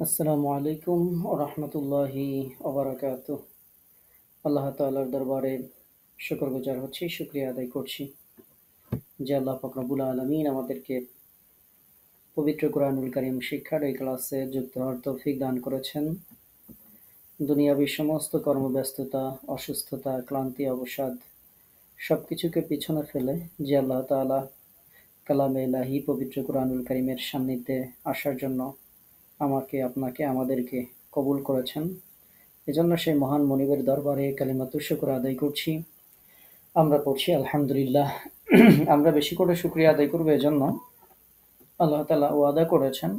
আসসালামু আলাইকুম ও রহমতুল্লাহি ওবারাকাতুহ। আল্লাহ তাআলার দরবারে শুকরগুজার হচ্ছি, শুকরিয়া আদায় করছি যে আল্লাহ পাক রব্বুল আলামিন আমাদেরকে পবিত্র কোরআনুল কারীম শিক্ষার এই ক্লাসে যুক্ত হওয়ার তৌফিক দান করেছেন। দুনিয়াবী সমস্ত কর্মব্যস্ততা, অসুস্থতা, ক্লান্তি, অবসাদ সবকিছুকে পিছনে ফেলে যে আল্লাহ তাআলা কালামে ইলাহি পবিত্র কোরআনুল কারীমের সান্নিধ্যে আসার জন্য আমাকে, আপনাকে, আমাদেরকে কবুল করেছেন, এজন্য সেই মহান মনিবের দরবারে কালিমাতুশ শুকর আদায় করছি। আমরা পড়ছি আলহামদুলিল্লাহ। আমরা বেশি করে শুকরিয়া আদায় করবো এজন্য আল্লাহ তাআলা ওয়াদা করেছেন,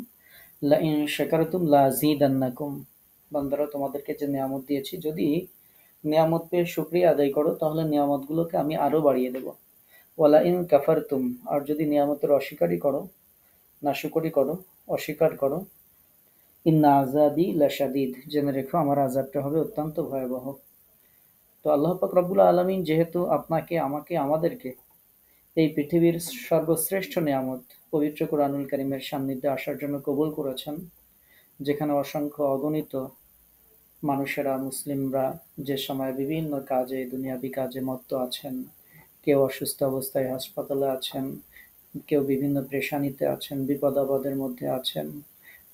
লা ইন শাকারতুম লা আযীদান্নাকুম। বান্দারা, তোমাদেরকে যে নিয়ামত দিয়েছি, যদি নিয়ামত পেয়ে শুকরিয়া আদায় করো তাহলে নিয়ামতগুলোকে আমি আরো বাড়িয়ে দেব। ওয়ালা ইন কাফারতুম, আর যদি নিয়ামতের অস্বীকারই করো, নাশুকরি করো, অস্বীকার করো, ইন্না আযাবি লাশাদীদ, জেনে রেখো আমার আযাবটা হবে অত্যন্ত ভয়াবহ। তো আল্লাহ পাক রব্বুল আলামিন যেহেতু আপনাকে, আমাকে, আমাদেরকে এই পৃথিবীর সর্বশ্রেষ্ঠ নিয়ামত পবিত্র কোরআনুল কারীমের সান্নিধ্যে আসার জন্য কবুল করেছেন, যেখানে অসংখ্য অগণিত মানুষেরা, মুসলিমরা যে সময় বিভিন্ন কাজে, দুনিয়াবি কাজে মত্ত আছেন, কেউ অসুস্থ অবস্থায় হাসপাতালে আছেন, কেউ বিভিন্ন পেরেশানিতে আছেন, বিপদ-আপদের মধ্যে আছেন।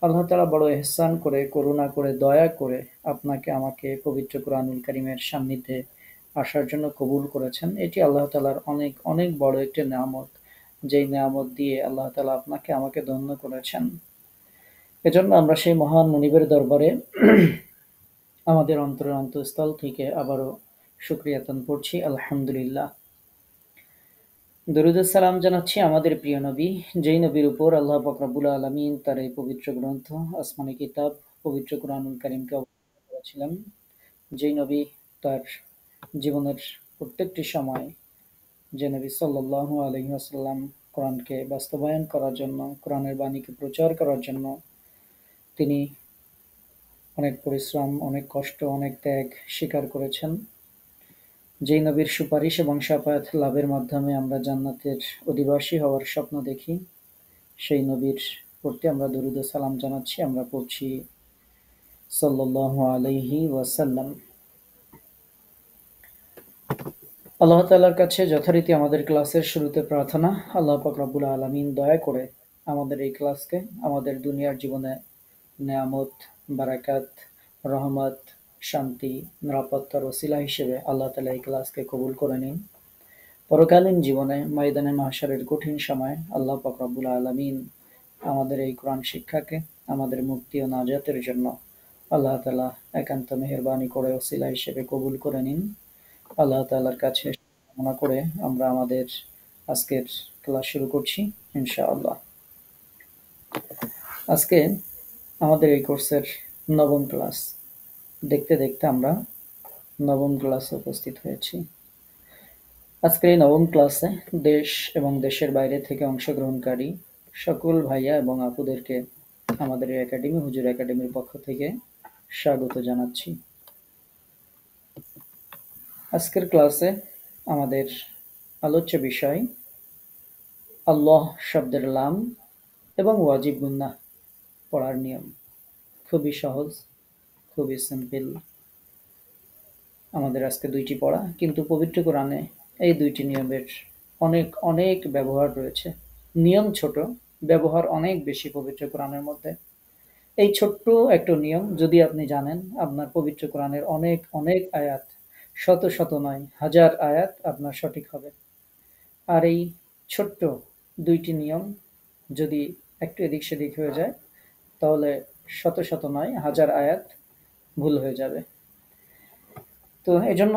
আল্লাহ তাআলা বড় ইহসান করে, করুণা করে, দয়া করে আপনাকে, আমাকে পবিত্র কোরআনুল কারীমের সান্নিধ্যে আসার জন্য কবুল করেছেন। এটি আল্লাহ তাআলার অনেক অনেক বড় একটি নেয়ামত, যেই নেয়ামত দিয়ে আল্লাহ তাআলা আপনাকে, আমাকে ধন্য করেছেন। এজন্য আমরা সেই মহান মুনিবের দরবারে আমাদের অন্তরের অন্তঃস্থল থেকে আবারও শুকরিয়া আদান করছি, আলহামদুলিল্লাহ। দরুদ ও সালাম জানাচ্ছি আমাদের প্রিয় নবী, যেই নবীর উপর আল্লাহ পাক রব্বুল আলামিন তার এই পবিত্র গ্রন্থ, আসমানী কিতাব পবিত্র কোরআনুল কারীমকে অবতীর্ণ করেছিলেন, যেই নবী তার জীবনের প্রত্যেকটি সময়, যে নবী সাল্লাল্লাহু আলাইহি ওয়াসাল্লাম কোরআনকে বাস্তবায়ন করার জন্য, কোরআনের বাণীকে প্রচার করার জন্য তিনি অনেক পরিশ্রম, অনেক কষ্ট, অনেক ত্যাগ স্বীকার করেছেন, যেই নবীর সুপারিশ এবং শাফায়াত লাভের মাধ্যমে আমরা জান্নাতের অধিবাসী হওয়ার স্বপ্ন দেখি, সেই নবীর প্রতি আমরা দরুদ ও সালাম জানাচ্ছি। আমরা পড়ছি সাল্লাল্লাহু আলাইহি ওয়াসাল্লাম। আল্লাহ তাআলার কাছে যথারীতি আমাদের ক্লাসের শুরুতে প্রার্থনা, আল্লাহ পাক রব্বুল আলামিন দয়া করে আমাদের এই ক্লাসকে আমাদের দুনিয়ার জীবনে নেয়ামত, বারাকাত, রহমত, শান্তি, নিরাপত্তার ওসিলা হিসেবে আল্লাহ তাআলা এই ক্লাসকে কবুল করে নিন। পরকালীন জীবনে ময়দানে মাহশারের কঠিন সময়ে আল্লাহ পাক রব্বুল আলামিন আমাদের এই কোরআন শিক্ষাকে আমাদের মুক্তি ও নাজাতের জন্য আল্লাহ তাআলা একান্ত মেহেরবানি করে ওসিলা হিসেবে কবুল করে নিন। আল্লাহ তাআলার কাছে কামনা করে আমরা আমাদের আজকের ক্লাস শুরু করছি ইনশাআল্লাহ। আজকে আমাদের এই কোর্সের নবম ক্লাস। দেখতে দেখতে আমরা নবম ক্লাসে উপস্থিত হয়েছি। আজকের এই নবম ক্লাসে দেশ এবং দেশের বাইরে থেকে অংশগ্রহণকারী সকল ভাইয়া এবং আপুদেরকে আমাদের এই একাডেমি, হুজুর একাডেমির পক্ষ থেকে স্বাগত জানাচ্ছি। আজকের ক্লাসে আমাদের আলোচ্য বিষয় আল্লাহ শব্দের লাম এবং ওয়াজিব গুন্নাহ পড়ার নিয়ম। খুবই সহজ, খুবই সিম্পল। আমাদের আজকে দুইটি পড়া, কিন্তু পবিত্র কোরআনে এই দুইটি নিয়মের অনেক অনেক ব্যবহার রয়েছে। নিয়ম ছোট, ব্যবহার অনেক বেশি পবিত্র কোরআনের মধ্যে। এই ছোট্ট একটা নিয়ম যদি আপনি জানেন, আপনার পবিত্র কোরআনের অনেক অনেক আয়াত, শত শত নয়, হাজার আয়াত আপনার সঠিক হবে। আর এই ছোট্ট দুইটি নিয়ম যদি একটু এদিক সেদিক হয়ে যায়, তাহলে শত শত নয়, হাজার আয়াত ভুল হয়ে যাবে। তো এজন্য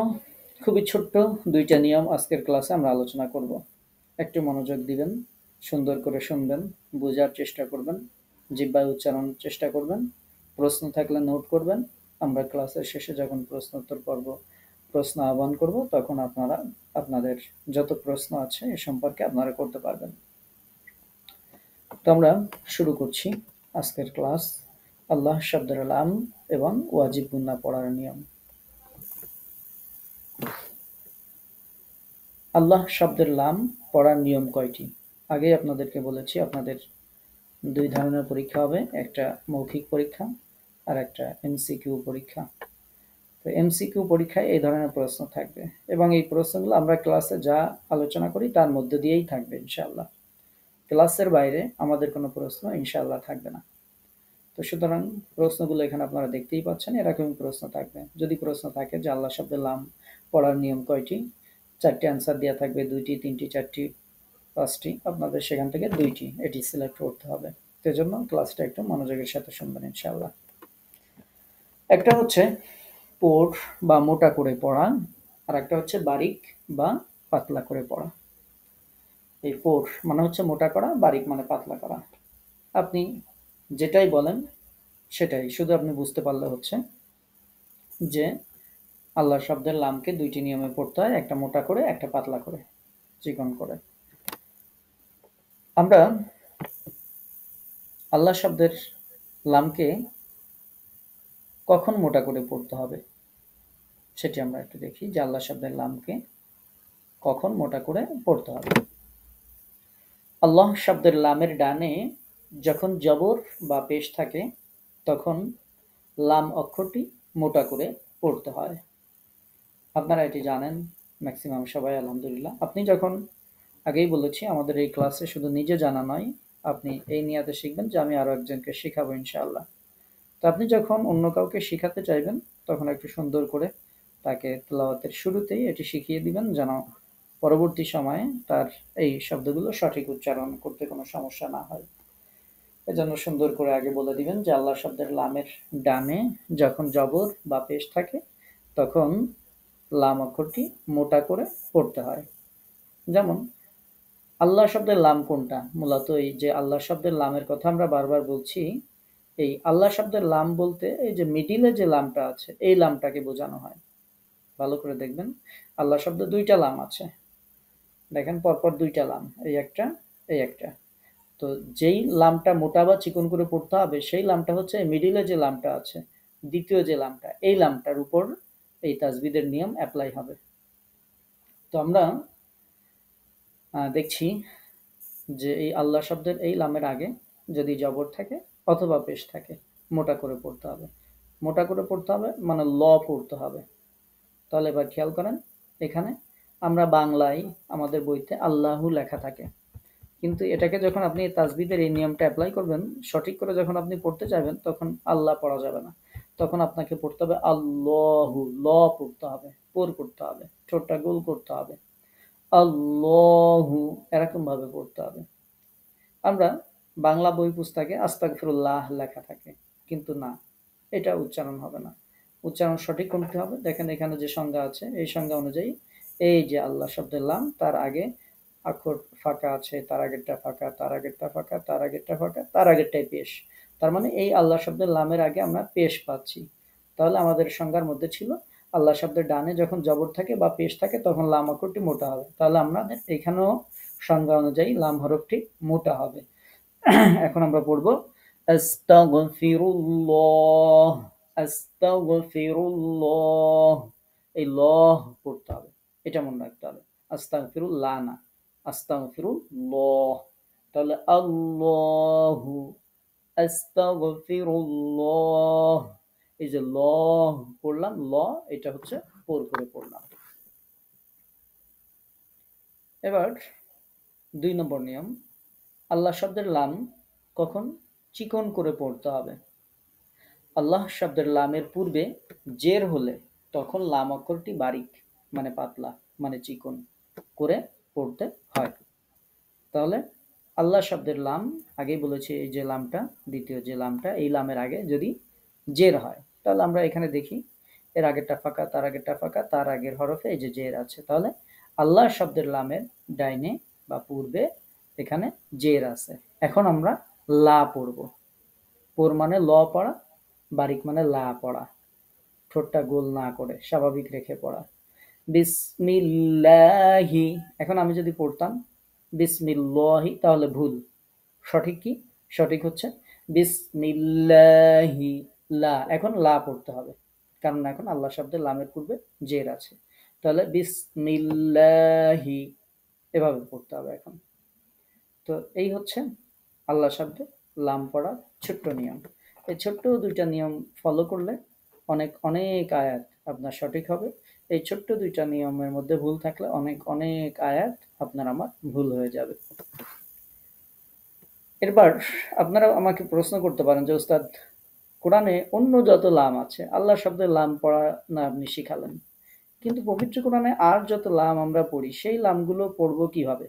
খুবই ছোট্ট দুইটা নিয়ম আজকের ক্লাসে আমরা আলোচনা করব। একটু মনোযোগ দিবেন, সুন্দর করে শুনবেন, বোঝার চেষ্টা করবেন, জিহ্বায় উচ্চারণের চেষ্টা করবেন, প্রশ্ন থাকলে নোট করবেন। আমরা ক্লাসের শেষে যখন প্রশ্নোত্তর পর্ব, প্রশ্ন আহ্বান করব, তখন আপনারা আপনাদের যত প্রশ্ন আছে এ সম্পর্কে আপনারা করতে পারবেন। তো আমরা শুরু করছি আজকের ক্লাস, আল্লাহ শব্দের লাম এবং ওয়াজিব গুন্নাহ পড়ার নিয়ম। আল্লাহ শব্দের লাম পড়ার নিয়ম কয়টি? আগেই আপনাদেরকে বলেছি আপনাদের দুই ধরনের পরীক্ষা হবে, একটা মৌখিক পরীক্ষা আর একটা এমসিকিউ পরীক্ষা। তো এমসিকিউ পরীক্ষায় এই ধরনের প্রশ্ন থাকবে এবং এই প্রশ্নগুলো আমরা ক্লাসে যা আলোচনা করি তার মধ্য দিয়েই থাকবে ইনশাআল্লাহ। ক্লাসের বাইরে আমাদের কোনো প্রশ্ন ইনশাআল্লাহ থাকবে না। তো সুতরাং প্রশ্নগুলো এখানে আপনারা দেখতেই পাচ্ছেন, এরকমই প্রশ্ন থাকবে। যদি প্রশ্ন থাকে যে আল্লাহ শব্দের লাম পড়ার নিয়ম কয়টি, 4টি অ্যান্সার দেওয়া থাকবে, 2টি, 3টি, 4টি, 5টি, আপনাদের সেখান থেকে 2টি এটি সিলেক্ট করতে হবে। সেজন্য ক্লাসটা একটু মনোযোগের সাথে শুনবেন ইনশাআল্লাহ। একটা হচ্ছে পোর বা মোটা করে পড়া, আর একটা হচ্ছে বারিক বা পাতলা করে পড়া। এই পোর মানে হচ্ছে মোটা করা, বারিক মানে পাতলা করা। আপনি যেটাই বলেন সেটাই, শুধু আপনি বুঝতে পারলে হচ্ছে যে আল্লাহ শব্দের লামকে 2টি নিয়মে পড়তে হয়, একটা মোটা করে, একটা পাতলা করে, চিকন করে। আমরা আল্লাহ শব্দের লামকে কখন মোটা করে পড়তে হবে সেটি আমরা একটু দেখি, যে আল্লাহ শব্দের লামকে কখন মোটা করে পড়তে হবে। আল্লাহ শব্দের লামের ডানে যখন জবর বা পেশ থাকে তখন লাম অক্ষরটি মোটা করে পড়তে হয়। আপনারা এটি জানেন ম্যাক্সিমাম সবাই আলহামদুলিল্লাহ। আপনি যখন, আগেই বলেছি আমাদের এই ক্লাসে শুধু নিজে জানা নয়, আপনি এই নিয়াতে শিখবেন যে আমি আরো একজনকে শেখাবো ইনশাআল্লাহ। তো আপনি যখন অন্য কাউকে শেখাতে চাইবেন তখন একটু সুন্দর করে তাকে তেলাওয়াতের শুরুতেই এটি শিখিয়ে দিবেন, যেন পরবর্তী সময়ে তার এই শব্দগুলো সঠিক উচ্চারণ করতে কোনো সমস্যা না হয়। এজন্য সুন্দর করে আগে বলে দিবেন যে আল্লাহ শব্দের লামের ডানে যখন জবর বা পেশ থাকে তখন লাম অক্ষরটি মোটা করে পড়তে হয়। যেমন আল্লাহ শব্দের লাম কোনটা, মূলত এই যে আল্লাহ শব্দের লামের কথা আমরা বারবার বলছি, এই আল্লাহ শব্দের লাম বলতে এই যে মিডিলে যে লামটা আছে এই লামটাকে বোঝানো হয়। ভালো করে দেখবেন, আল্লাহ শব্দে 2টা লাম আছে, দেখেন পরপর 2টা লাম, এই একটা, এই একটা। তো যেই লামটা মোটা বা চিকন করে পড়তে হবে সেই লামটা হচ্ছে মিডিলে যে লামটা আছে, দ্বিতীয় যে লামটা, এই লামটার উপর এই তাজবিদের নিয়ম অ্যাপ্লাই হবে। তো আমরা দেখছি যে এই আল্লাহ শব্দের এই লামের আগে যদি জবর থাকে অথবা পেশ থাকে মোটা করে পড়তে হবে। মোটা করে পড়তে হবে মানে ল পড়তে হবে। তাহলে এবার খেয়াল করেন, এখানে আমরা বাংলায় আমাদের বইতে আল্লাহু লেখা থাকে, কিন্তু এটাকে যখন আপনি তাজবিদের এই নিয়মটা অ্যাপ্লাই করবেন, সঠিক করে যখন আপনি পড়তে চাইবেন তখন আল্লাহ পড়া যাবে না, তখন আপনাকে পড়তে হবে আল্লাহু, ল পড়তে হবে, পোর করতে হবে, ঠোঁটটা গোল করতে হবে, আল্লাহু এরকম ভাবে পড়তে হবে। আমরা বাংলা বই পুস্তকে আস্তাগফিরুল্লাহ লেখা থাকে, কিন্তু না, এটা উচ্চারণ হবে না। উচ্চারণ সঠিক করতে হবে। দেখেন এখানে যে সংজ্ঞা আছে এই সংজ্ঞা অনুযায়ী এই যে আল্লাহ শব্দের লাম, তার আগে অক্ষর ফাঁকা আছে, তার আগেরটা ফাঁকা, তার আগেরটা ফাঁকা, তার আগেরটা ফাঁকা, তার আগেরটাই পেশ। তার মানে এই আল্লাহ শব্দের লামের আগে আমরা পেশ পাচ্ছি। তাহলে আমাদের সংজ্ঞার মধ্যে ছিল আল্লাহ শব্দের ডানে যখন জবর থাকে বা পেশ থাকে তখন লাম অক্ষরটি মোটা হবে। তাহলে আমাদের এখানেও সংজ্ঞা অনুযায়ী লাম হরফটি মোটা হবে। এখন আমরা পড়ব আস্তাগফিরুল্লাহ, আস্তাগফিরুল্লাহ, এই ল পড়তে হবে, এটা মনে রাখতে হবে। আস্তাগফিরুল্লাহ না, আস্তাগফিরুল্লাহ। তাহলে আল্লাহু, আস্তাগফিরুল্লাহ, এই যে ল পড়লাম, ল এটা হচ্ছে পোর করে পড়লাম। এবার 2 নম্বর নিয়ম, আল্লাহ শব্দের লাম কখন চিকন করে পড়তে হবে। আল্লাহ শব্দের লামের পূর্বে জের হলে তখন লাম অক্ষরটি বারিক মানে পাতলা মানে চিকন করে পড়তে হয়। তাহলে আল্লাহ শব্দের লাম, আগেই বলেছি এই যে লামটা, দ্বিতীয় যে লামটা, এই লামের আগে যদি জের হয় তাহলে আমরা এখানে দেখি এর আগেরটা ফাঁকা, তার আগেরটা ফাঁকা, তার আগের হরফে এই যে জের আছে। তাহলে আল্লাহ শব্দের লামের ডাইনে বা পূর্বে এখানে জের আছে। এখন আমরা লা পড়ব। পোর মানে ল পড়া, বারিক মানে লা পড়া, ঠোঁটটা গোল না করে স্বাভাবিক রেখে পড়া। বিসমিল্লাহি, এখন আমি যদি পড়তাম বিসমিল্লাহি তাহলে ভুল। সঠিক কি? সঠিক হচ্ছে বিসমিল্লাহি, লা, এখন লা পড়তে হবে, কারণ এখন আল্লাহ শব্দের লামের পূর্বে জের আছে। তাহলে বিসমিল্লাহি এভাবে পড়তে হবে এখন। তো এই হচ্ছে আল্লাহ শব্দে লাম পড়ার ছোট্ট নিয়ম। এই ছোট্ট ২ টা নিয়ম ফলো করলে অনেক, অনেক আয়াত আপনার সঠিক হবে। এই ছোট্ট ২ টা নিয়মের মধ্যে ভুল থাকলে অনেক, অনেক আয়াত আপনার আমার ভুল হয়ে যাবে। এবার আপনারা আমাকে প্রশ্ন করতে পারেন যে, "ওস্তাদ, কোরআনে অন্য যত লাম আছে, আল্লাহ শব্দের লাম পড়া না আপনি শিখালেন। কিন্তু পবিত্র কোরআনে আর যত লাম আমরা পড়ি, সেই লামগুলো পড়ব কিভাবে?"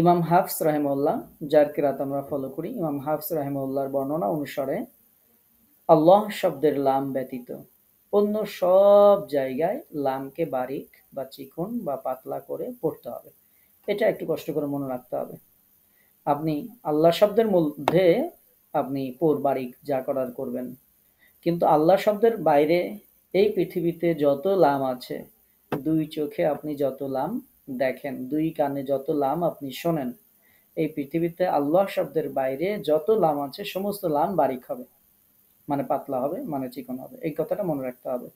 ইমাম হাফস রাহিমাহুল্লাহ, যার কিরাত আমরা ফলো করি, ইমাম হাফস রাহিমাহুল্লাহর বর্ণনা অনুসারে আল্লাহ শব্দের লাম ব্যতীত অন্য সব জায়গায় লামকে বারিক বা চিকন বা পাতলা করে পড়তে হবে। এটা একটু কষ্ট করে মনে রাখতে হবে। আপনি আল্লাহ শব্দের মধ্যে আপনি বারিক যা করার করবেন, কিন্তু আল্লাহ শব্দের বাইরে এই পৃথিবীতে যত লাম আছে, ২ চোখে আপনি যত লাম দেখেন, ২ কানে যত লাম আপনি শোনেন, এই পৃথিবীতে আল্লাহ শব্দের বাইরে যত লাম আছে সমস্ত লাম বারিক হবে, মানে পাতলা হবে, মানে চিকন হবে। এই কথাটা মনে রাখতে হবে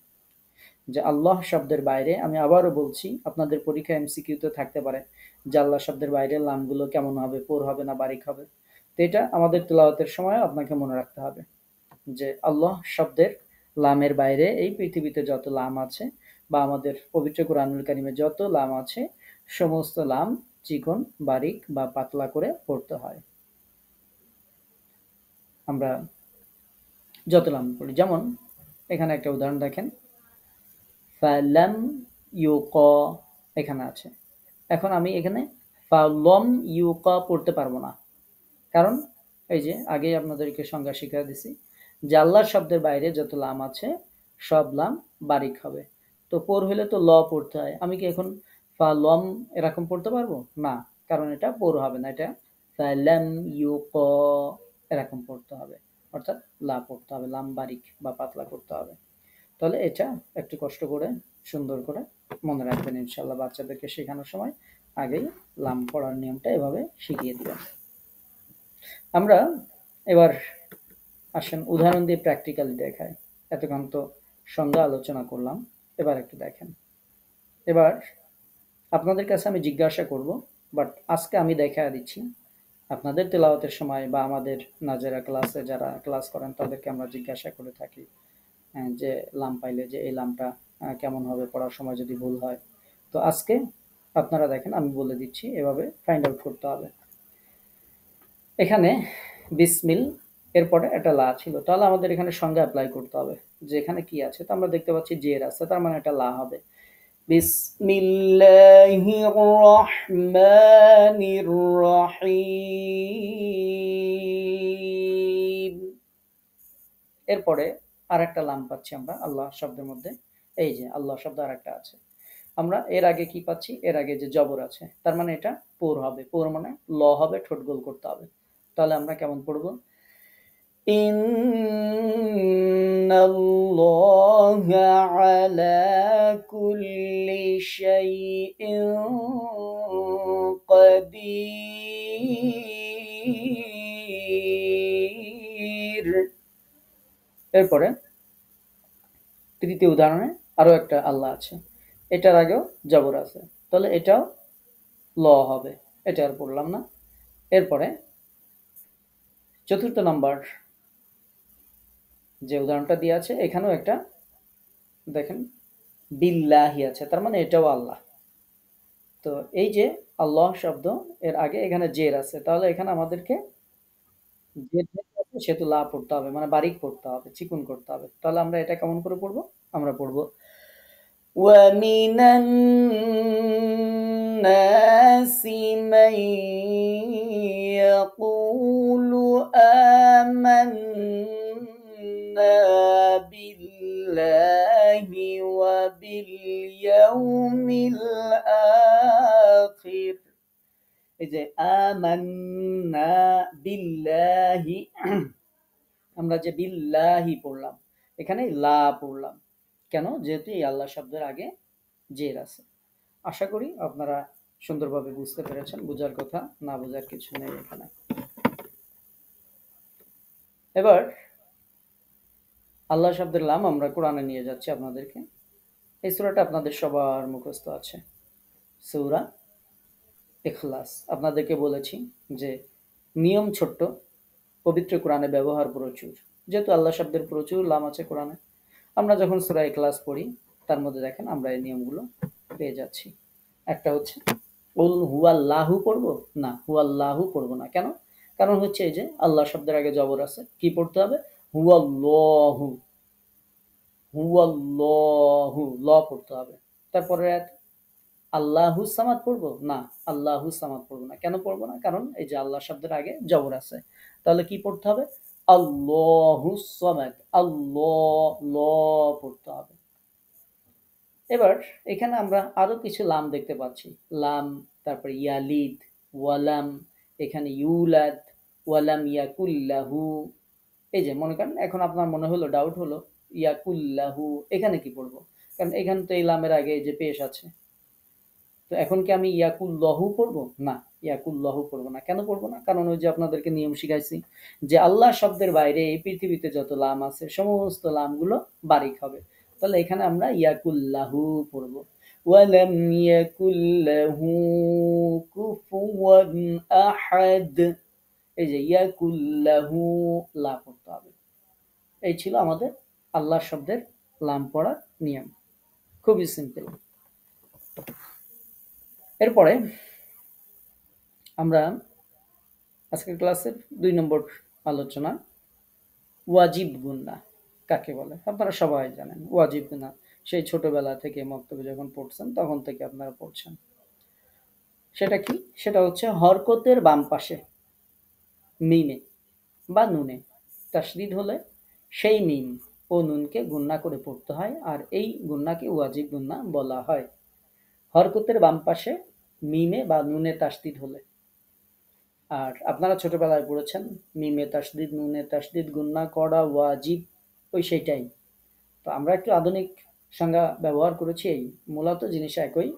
যে আল্লাহ শব্দের বাইরে, আমি আবারও বলছি, আপনাদের পরীক্ষা এমসিকিউতে থাকতে পারে যে আল্লাহ শব্দের বাইরে লামগুলো কেমন হবে, হবে না বারিক হবে। তো এটা আমাদের তেলাওয়াতের সময় আপনাকে মনে রাখতে হবে যে আল্লাহ শব্দের লামের বাইরে এই পৃথিবীতে যত লাম আছে বা আমাদের পবিত্র কোরআনুল কারিমে যত লাম আছে সমস্ত লাম চিকন, বারিক বা পাতলা করে পড়তে হয়। আমরা যত লাম পড়ি, যেমন এখানে একটা উদাহরণ দেখেন, ফালাম ইউক, এখানে আছে। এখন আমি এখানে ফালম ইউক পড়তে পারবো না, কারণ এই যে আগেই আপনাদেরকে সংজ্ঞা শিখিয়ে দিছি যে আল্লাহ শব্দের বাইরে যত লাম আছে সব লাম বারিক হবে। তো হইলে তো ল পড়তে হয়। আমি কি এখন ফালম এরকম পড়তে পারবো না, কারণ এটা হবে না, এটা ফালাম ইউক এরকম পড়তে হবে, অর্থাৎ লা পড়তে হবে, লাম বারিক বা পাতলা করতে হবে। তাহলে এটা একটু কষ্ট করে সুন্দর করে মনে রাখবেন ইনশাল্লাহ। বাচ্চাদেরকে শেখানোর সময় আগেই লাম পড়ার নিয়মটা এভাবে শিখিয়ে দিবেন। আমরা এবার আসেন উদাহরণ দিয়ে প্র্যাকটিক্যালি দেখাই। এতক্ষণ তো সংজ্ঞা আলোচনা করলাম, এবার একটু দেখেন। এবার আপনাদের কাছে আমি জিজ্ঞাসা করব, বাট আজকে আমি দেখা দিচ্ছি। আপনাদের তেলাওয়াতের সময় বা আমাদের নাজেরা ক্লাসে যারা ক্লাস করেন তাদেরকে আমরা জিজ্ঞাসা করে থাকি যে লাম পাইলে যে এই লামটা কেমন হবে পড়ার সময় যদি ভুল হয়। তো আজকে আপনারা দেখেন, আমি বলে দিচ্ছি, এভাবে ফাইন্ড আউট করতে হবে। এখানে বিসমিল এরপরে একটা লা ছিল, তাহলে আমাদের এখানে সংজ্ঞা অ্যাপ্লাই করতে হবে যে এখানে কি আছে। তো আমরা দেখতে পাচ্ছি জের আছে, তার মানে একটা লা হবে। বিসমিল্লাহির রহমানির রহিম। এরপরে আরেকটা লাম পাচ্ছি আমরা আল্লাহ শব্দের মধ্যে। এই যে আল্লাহ শব্দ আরেকটা আছে। আমরা এর আগে কি পাচ্ছি, এর আগে যে জবর আছে, তার মানে এটা হবে। মানে ল হবে, ঠোঁট গোল করতে হবে। তাহলে আমরা কেমন পড়বো? ইন্নাল্লাহা আলা কুল্লি শাইইন কাদির। এরপরে তৃতীয় উদাহরণে আরো একটা আল্লাহ আছে, এটার আগেও জবর আছে, তাহলে এটাও ল হবে, এটা আর পড়লাম না। এরপরে চতুর্থ নাম্বার যে উদাহরণটা দিয়ে আছে, এখানেও একটা দেখেন বিল্লাহি আছে, তার মানে এটাও আল্লাহ। তো এই যে আল্লাহ শব্দ, এর আগে এখানে জের আছে, তাহলে এখানে আমাদেরকে সেহেতু লা পড়তে হবে, মানে বারিক পড়তে হবে, চিকুন করতে হবে। তাহলে আমরা এটা কেমন করে পড়বো? আমরা পড়বো وَمِنَ النَّاسِ مَن يَقُولُ آمَنَّا بِاللَّهِ وَبِالْيَوْمِ الْآخِرِ। এই যে আমান্না বিল্লাহি, আমরা যে বিল্লাহি পড়লাম, এখানে লা পড়লাম কেন? যেহেতু এই আল্লাহ শব্দের আগে জের আছে। আশা করি আপনারা সুন্দরভাবে বুঝতে পেরেছেন। বোঝার কথা, না বোঝার কিছু নেই এখানে। এবার আল্লাহ শব্দের লাম আমরা কোরআনে নিয়ে যাচ্ছি আপনাদেরকে। এই সূরাটা আপনাদের সবার মুখস্থ আছে, সূরা ইখলাস। আপনাদেরকে বলেছি যে নিয়ম ছোট্ট, পবিত্র কোরআনে ব্যবহার প্রচুর। যেহেতু আল্লাহ শব্দের প্রচুর লাম আছে কোরআনে, আমরা যখন সূরা ইখলাস পড়ি তার মধ্যে দেখেন আমরা এই নিয়মগুলো পেয়ে যাচ্ছি। একটা হচ্ছে কুল হুয়াল্লাহু পড়বো না, হুয়াল্লাহু পড়বো না। কেন? কারণ হচ্ছে এই যে আল্লাহ শব্দের আগে জবর আছে, কি পড়তে হবে? হুয়াল্লাহু, হুয়াল্লাহু, ল পড়তে হবে। তারপরে আল্লাহু সামাদ পড়বো না, আল্লাহু সামাদ পড়বো না। কেন পড়বো না? কারণ এই যে আল্লাহ শব্দের আগে জবর আছে। তাহলে কি পড়তে হবে? আল্লাহু সামাদ, আল্লাহ, ল পড়তে হবে। এবার এখানে আমরা আরো কিছু লাম দেখতে পাচ্ছি। লাম, তারপরে ইয়ালিদ, ওয়ালাম, এখানে ইউলাদ, ওয়ালাম ইয়াকুল্লাহু। এই যে মনে করেন এখন আপনার মনে হলো, ডাউট হলো ইয়াকুল্লাহু এখানে কি পড়বো, কারণ এখানে তো এই লামের আগে এই যে পেশ আছে। তো এখন কি আমি ইয়াকুল্লাহু পড়বো? না, ইয়াকুল্লাহু পড়বো না। কেন পড়বো না? কারণ ওই যে আপনাদেরকে নিয়ম শিখাইছি যে আল্লাহ শব্দের বাইরে এই পৃথিবীতে যত লাম আছে সমস্ত লামগুলো বারিক হবে। তাহলে এখানে আমরা ইয়াকুল্লাহু পড়বো। ওয়ালাম ইয়াকুল্লাহু কুফুয়ান আহাদ। এই যে ইয়াকুল্লাহু, লা পড়তে হবে। এই ছিল আমাদের আল্লাহ শব্দের লাম পড়ার নিয়ম। খুবই সিম্পল। এরপরে আমরা আজকের ক্লাসের 2 নম্বর আলোচনা, ওয়াজিব গুন্না কাকে বলে। আপনারা সবাই জানেন ওয়াজিব গুন্না, সেই ছোটবেলা থেকে মক্তবে যখন পড়ছেন তখন থেকে আপনারা পড়ছেন। সেটা কি? সেটা হচ্ছে হরকতের বাম পাশে মিমে বা নুনে তাসদিদ হলে সেই মিম ও নুনকে গুন্না করে পড়তে হয়, আর এই গুন্নাকে ওয়াজিব গুন্না বলা হয়। হরকতের বাম পাশে মিমে বা নুনে তাসদিদ হলে। আর আপনারা ছোটবেলায় পড়েছেন মিমে তাসদিদ নুনে তাসদিদ গুন্না করা ওয়াজিব, ওই সেইটাই। তো আমরা একটু আধুনিক সংজ্ঞা ব্যবহার করেছি, এই মূলত জিনিস একই।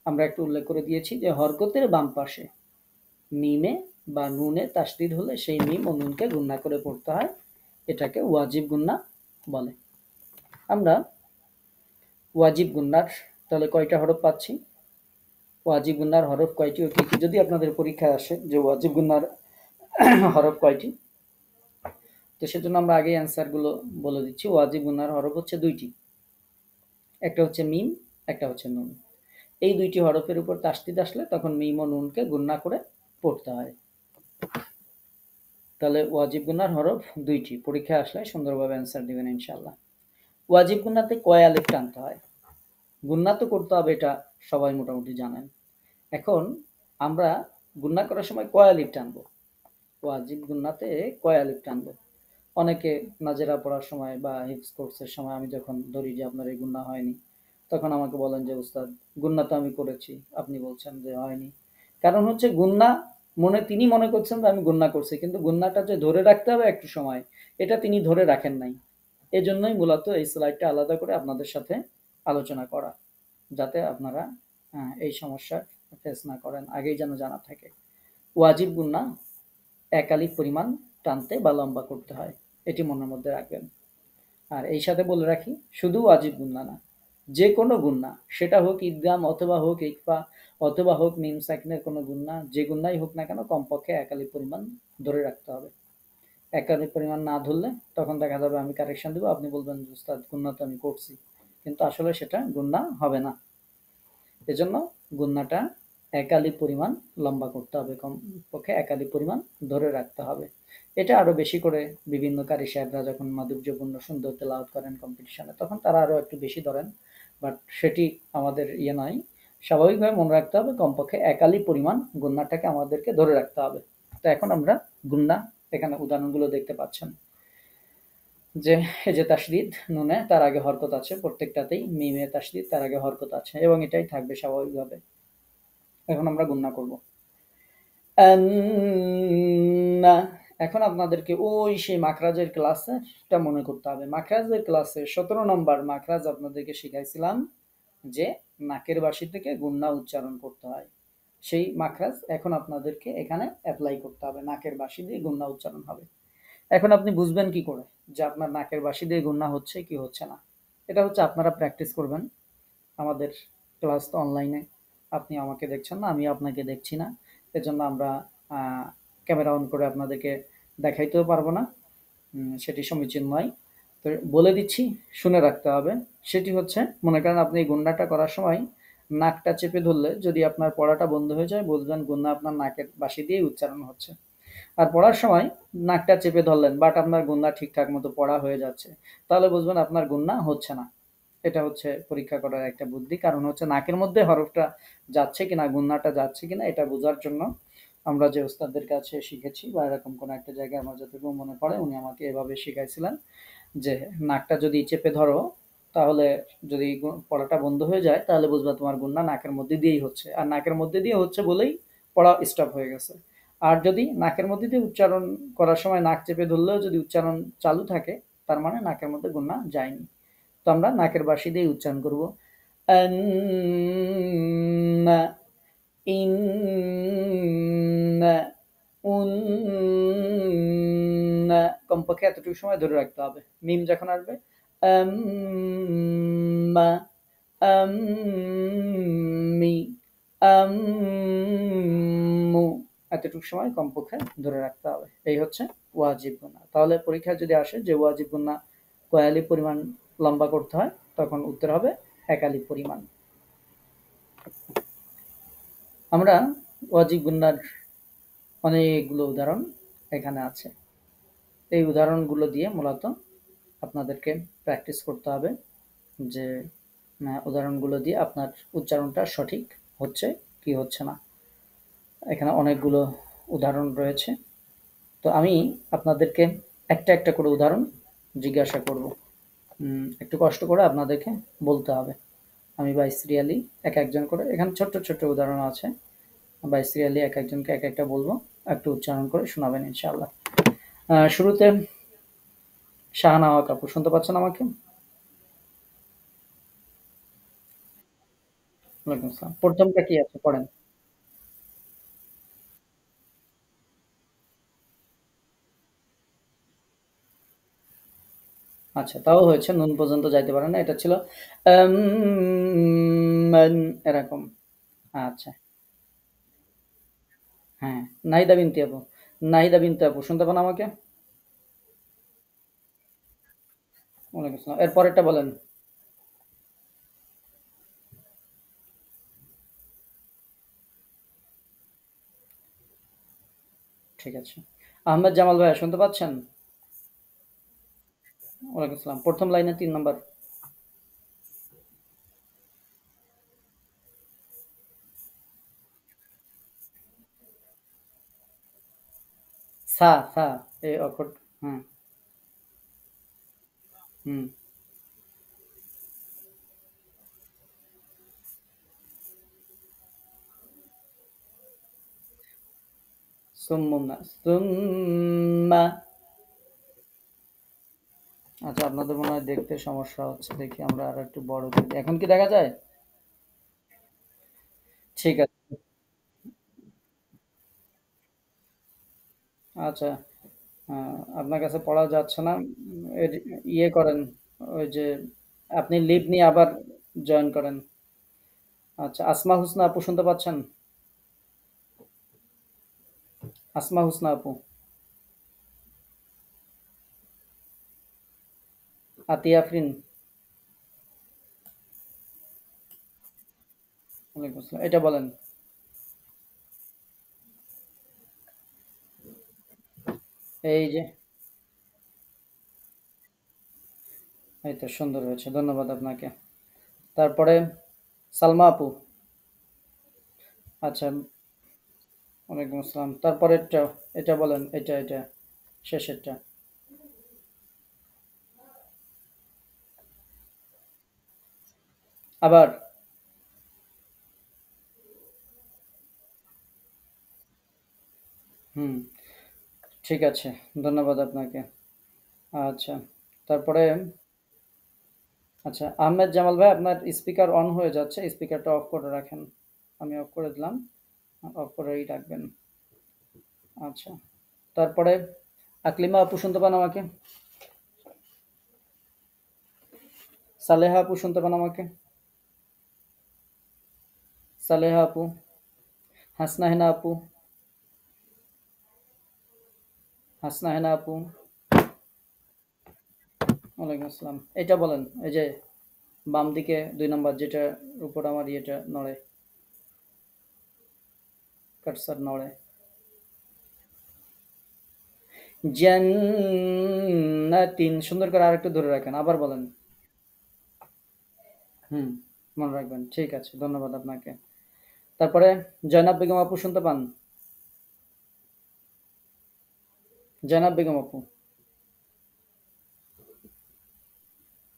আমরা একটু উল্লেখ করে দিয়েছি যে হরকতের বাম পাশে মিমে বা নুনে তাসদিদ হলে সেই মিম ও নুনকে গুন্না করে পড়তে হয়, এটাকে ওয়াজিব গুন্না বলে। আমরা ওয়াজিব গুন্নার তাহলে কয়টা হরফ পাচ্ছি? ওয়াজিব গুন্নার হরফ কয়টি ও কি কি, যদি আপনাদের পরীক্ষায় আসে যে ওয়াজিব গুন্নার হরফ কয়টি, তো সেজন্য আমরা আগে অ্যান্সারগুলো বলে দিচ্ছি। ওয়াজিব গুন্নার হরফ হচ্ছে 2টি, একটা হচ্ছে মিম, একটা হচ্ছে নুন। এই 2টি হরফের উপর তাসদিদ আসলে তখন মিম ও নুনকে গুন্না করে পড়তে হয়। তাহলে ওয়াজিব গুন্নার হরফ 2টি, পরীক্ষায় আসলে সুন্দরভাবে অ্যান্সার দিবেন ইনশাআল্লাহ। ওয়াজিব গুন্নাতে কয় আলিফ টানতে হয়? গুন্না তো করতে হবে, এটা সবাই মোটামুটি জানেন। এখন আমরা গুন্না করার সময় কয় আলিফ টানবো? ওয়াজিব গুন্নাতে কয় আলিফ টানবো? অনেকে নাজেরা পড়ার সময় বা হিফজ কোর্সের সময় আমি যখন ধরি যে আপনার এই গুন্না হয়নি, তখন আমাকে বলেন যে উস্তাদ গুন্না তো আমি করেছি, আপনি বলছেন যে হয়নি। কারণ হচ্ছে গুন্না তিনি মনে করছেন যে আমি গুন্না করছি, কিন্তু গুন্নাটা যে ধরে রাখতে হবে একটু সময়, এটা তিনি ধরে রাখেন নাই। এজন্যই মূলত এই স্লাইডটা আলাদা করে আপনাদের সাথে আলোচনা করা, যাতে আপনারা এই সমস্যার ফেস না করেন, আগেই যেন জানা থাকে। ওয়াজিব গুন্না 1 আলিফ পরিমাণ টানতে বা লম্বা করতে হয়, এটি মনের মধ্যে রাখবেন। আর এই সাথে বলে রাখি, শুধু ওয়াজিব গুন্না না, যে কোনো গুন্না, সেটা হোক ইদগাম অথবা হোক ইকফা অথবা হোক মিম সাকিনের কোনো গুন্না, যে গুন্নাই হোক না কেন কমপক্ষে 1 আলিফ পরিমাণ ধরে রাখতে হবে। 1 আলিফ পরিমাণ না ধরলে তখন দেখা যাবে আমি কারেকশন দেবো, আপনি বলবেন উস্তাদ গুন্না তো আমি করছি, কিন্তু আসলে সেটা গুন্না হবে না। এজন্য গুন্নাটা 1 আলিফ পরিমাণ লম্বা করতে হবে, কমপক্ষে 1 আলিফ পরিমাণ ধরে রাখতে হবে। এটা আরো বেশি করে বিভিন্ন কারি সাহেবরা যখন মাধুর্যপূর্ণ সুন্দর তেলাওয়াত করেন কম্পিটিশনে, তখন তারা আরো একটু বেশি ধরেন, বাট সেটি আমাদের নয়। স্বাভাবিকভাবে মনে রাখতে হবে কমপক্ষে 1 আলিফ পরিমাণ গুন্নাটাকে আমাদেরকে ধরে রাখতে হবে। তো এখন আমরা গুন্না, এখানে উদাহরণগুলো দেখতে পাচ্ছেন যে এই যে তাসদিদ নুনে তার আগে হরকত আছে, প্রত্যেকটাতেই মিমে তাসদিদ তার আগে হরকত আছে, এবং এটাই থাকবে স্বাভাবিকভাবে। এখন আমরা গুন্না করব। এখন আপনাদেরকে ওই সেই মাখরাজের ক্লাসটা মনে করতে হবে। মাখরাজের ক্লাসে 17 নম্বর মাখরাজ আপনাদেরকে শিখাইছিলাম যে নাকের বাসি থেকে গুন্না উচ্চারণ করতে হয়। সেই মাখরাজ এখন আপনাদেরকে এখানে অ্যাপ্লাই করতে হবে, নাকের বাসি দিয়ে গুন্না উচ্চারণ হবে। এখন আপনি বুঝবেন কি করে যে আপনার নাকের বাসি দিয়ে গুন্না হচ্ছে কি হচ্ছে না? এটা হচ্ছে আপনারা প্র্যাকটিস করবেন। আমাদের ক্লাস তো অনলাইনে, আপনি আমাকে দেখছেন না, আমি আপনাকে দেখছি না, এজন্য আমরা ক্যামেরা অন করে আপনাদেরকে দেখাইতেও পারবো না, সেটি সমীচীন নয়। তো বলে দিচ্ছি, শুনে রাখতে হবে। সেটি হচ্ছে, মনে করেন আপনি এই গুন্নাটা করার সময় নাকটা চেপে ধরলে যদি আপনার পড়াটা বন্ধ হয়ে যায়, বুঝবেন গুন্না আপনার নাকের বাঁশি দিয়েই উচ্চারণ হচ্ছে। আর পড়ার সময় নাকটা চেপে ধরলেন, বাট আপনার গুন্না ঠিকঠাক মতো পড়া হয়ে যাচ্ছে, তাহলে বুঝবেন আপনার গুন্না হচ্ছে না। এটা হচ্ছে পরীক্ষা করার একটা বুদ্ধি। কারণ হচ্ছে নাকের মধ্যে হরফটা যাচ্ছে কিনা, গুন্নাটা যাচ্ছে কিনা, এটা বোঝার জন্য আমরা যে ওস্তাদের কাছে শিখেছি, বা এরকম কোনো একটা জায়গায় আমার যতটুকু মনে পড়ে উনি আমাকে এভাবে শিখাইছিলেন যে নাকটা যদি চেপে ধরো, তাহলে যদি পড়াটা বন্ধ হয়ে যায়, তাহলে বুঝবা তোমার গুন্না নাকের মধ্যে দিয়েই হচ্ছে, আর নাকের মধ্যে দিয়ে হচ্ছে বলেই পড়া স্টপ হয়ে গেছে। আর যদি নাকের মধ্যে দিয়ে উচ্চারণ করার সময় নাক চেপে ধরলেও যদি উচ্চারণ চালু থাকে, তার মানে নাকের মধ্যে গুন্না যায়নি। তো আমরা নাকের বাঁশি দিয়ে উচ্চারণ করবো, আন্না, ইন্না, উন্না। কমপক্ষে এতটুকু সময় ধরে রাখতে হবে। মিম যখন আসবে, আম্মা, আম্মি, আম্মু, এতটুকু সময় কমপক্ষে ধরে রাখতে হবে। এই হচ্ছে ওয়াজিব গুন্না। তাহলে পরীক্ষায় যদি আসে যে ওয়াজিব গুন্না কয় আলিফ পরিমাণ লম্বা করতে হয়, তখন উত্তর হবে 1 আলিফ পরিমাণ। আমরা ওয়াজিব গুন্নার অনেকগুলো উদাহরণ এখানে আছে। এই উদাহরণগুলো দিয়ে মূলত আপনাদেরকে প্র্যাকটিস করতে হবে যে উদাহরণগুলো দিয়ে আপনার উচ্চারণটা সঠিক হচ্ছে কি হচ্ছে না। এখানে অনেকগুলো উদাহরণ রয়েছে। তো আমি আপনাদেরকে একটা একটা করে উদাহরণ জিজ্ঞাসা করব। একটু কষ্ট করে আপনাদেরকে বলতে হবে। আমি বাই সিরিয়ালি এক একজন করে, এখানে ছোট্ট ছোট্ট উদাহরণ আছে, বাই সিরিয়ালি এক একজনকে এক একটা বলবো, একটু উচ্চারণ করে শোনাবেন ইনশাআল্লাহ। শুরুতে শাহানাওয়া কাপু, শুনতে পাচ্ছেন আমাকে? ওয়ালাইকুম আসসালাম। প্রথমটা কি আছে পড়েন। আচ্ছা, তাও হয়েছে, নুন পর্যন্ত যাইতে পারে না। এটা ছিল আম, মান, এরকম। আচ্ছা, হ্যাঁ। নাহিদা বিনতি আপু, নাহিদা বিনতি আপু, শুনতে পান আমাকে? ওয়ালাইকুম আসসালাম। এর পরেরটা বলেন। ঠিক আছে। আহমেদ জামাল ভাইয়া, শুনতে পাচ্ছেন? ওয়ালাইকুম আসসালাম। প্রথম লাইনে 3 নম্বর। সা, সা, এই অক্ষর। হুম, হুম। সুম্মুম না, সুম্মা। আচ্ছা, আপনাদের মনে হয় দেখতে সমস্যা হচ্ছে, দেখি আমরা আর একটু বড় করে দিই। এখন কি দেখা যায়? ঠিক আছে। আচ্ছা, আপনার কাছে পড়া যাচ্ছে না। এর ইয়ে করেন, ওই যে আপনি লিভ নিয়ে আবার জয়েন করেন। আচ্ছা, আসমা হুসনা আপু, শুনতে পাচ্ছেন? আসমা হুসনা আপু, আতিয়া আফরিন, ওয়ালাইকুম আসসালাম। এটা বলেন। এই যে, এই তো সুন্দর হয়েছে, ধন্যবাদ আপনাকে। তারপরে সালমা আপু। আচ্ছা, ওয়ালাইকুম আসসালাম। তারপরে এটা বলেন, এটা শেষেরটা। আবার। হুম, ঠিক আছে, ধন্যবাদ আপনাকে। আচ্ছা, তারপরে আচ্ছা, আহমেদ জামাল ভাই, আপনার স্পিকার অন হয়ে যাচ্ছে, স্পিকারটা অফ করে রাখেন। আমি অফ করে দিলাম, অফ করেই রাখবেন। আচ্ছা, তারপরে আকলিমা আপু, শুনতে পান আমাকে? সালেহা আপু, শুনতে পান আমাকে? সালেহা আপু, হাসনাহেনা আপু, হাসনা হেনা আপু, ওয়ালাইকুম আসসালাম। এটা বলেন, এই যে বাম দিকে 2 নম্বর যেটার উপর আমার ইয়েটা নড়ে, কার্সার নড়ে। জান্নাতিন, সুন্দর করে আরেকটু ধরে রাখেন, আবার বলেন। হুম, মনে রাখবেন, ঠিক আছে, ধন্যবাদ আপনাকে। তারপরে জয়নাব বেগম আপু শুনতে পান? জয়নাব বেগম আপু,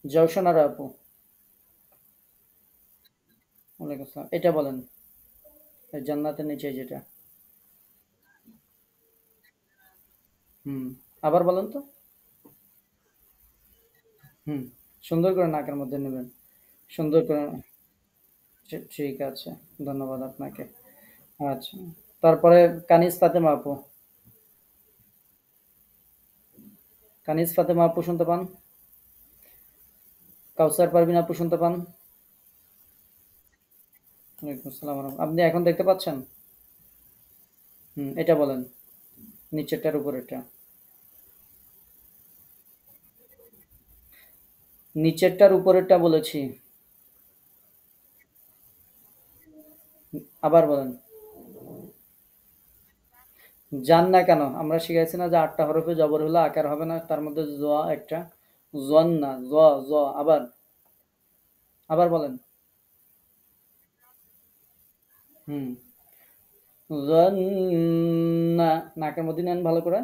জয়সোনারা আপু, ওয়ালাইকুম আসসালাম। এটা বলেন, এই জান্নাতের নিচে যেটা। হুম, আবার বলেন তো। হুম, সুন্দর করে নাকের মধ্যে নেবেন, সুন্দর করে। ঠিক আছে, ধন্যবাদ আপনাকে। আচ্ছা, তারপরে কানিজ ফাতেমা আপু, কানিজ ফাতেমা আপু শুনতে পান? কাউসার পারভিন আপু শুনতে পান? ওয়ালাইকুম আসসালাম। আপনি এখন দেখতে পাচ্ছেন? হুম, এটা বলেন, নিচেরটার উপরেরটা। নিচেরটার উপরেরটা বলেছি। আবার বলেন। জান না কেন? আমরা শিখাইছি না যে 8টা হরফে জবর হলে আকার হবে না, তার মধ্যে জ একটা। জন না, জ। জ। আবার, আবার বলেন। হুম, জন না, নাকের মধ্যে নেন ভালো করে।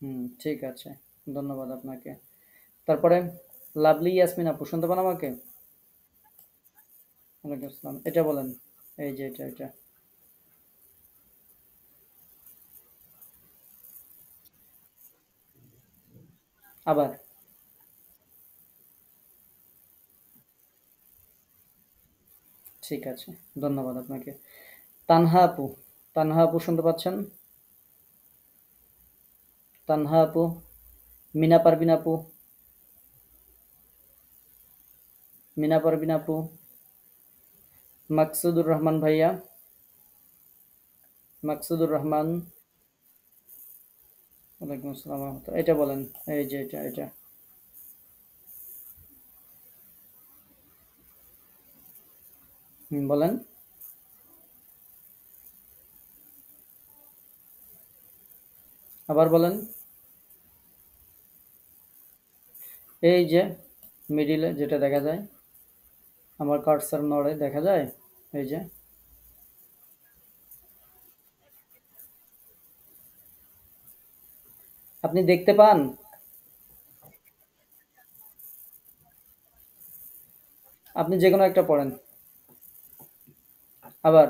হুম, ঠিক আছে, ধন্যবাদ আপনাকে। তারপরে লাভলি ইয়াসমিন আপু শুনতে পান আমাকে? ওয়ালাইকুম আসসালাম। এটা বলেন, এই যে এটা। আবার, ঠিক আছে, ধন্যবাদ আপনাকে। তানহা আপু, তানহা আপু শুনতে পাচ্ছেন? তানহা আপু, মিনা পারবিন আপু, মিনা পারবিন আপু, মাকসুদুর রহমান ভাইয়া, মাকসুদুর রহমান। ওয়ালাইকুম আসসালাম ওয়া রাহমাতুল্লাহ। এটা বলেন, এই যে এটা। হুম, বলেন। আবার বলেন। এই যে মিডিলে যেটা দেখা যায়, আমার কার্সার নড়ে দেখা যায়, এই যে। আপনি দেখতে পান? আপনি যে কোনো একটা পড়েন। আবার,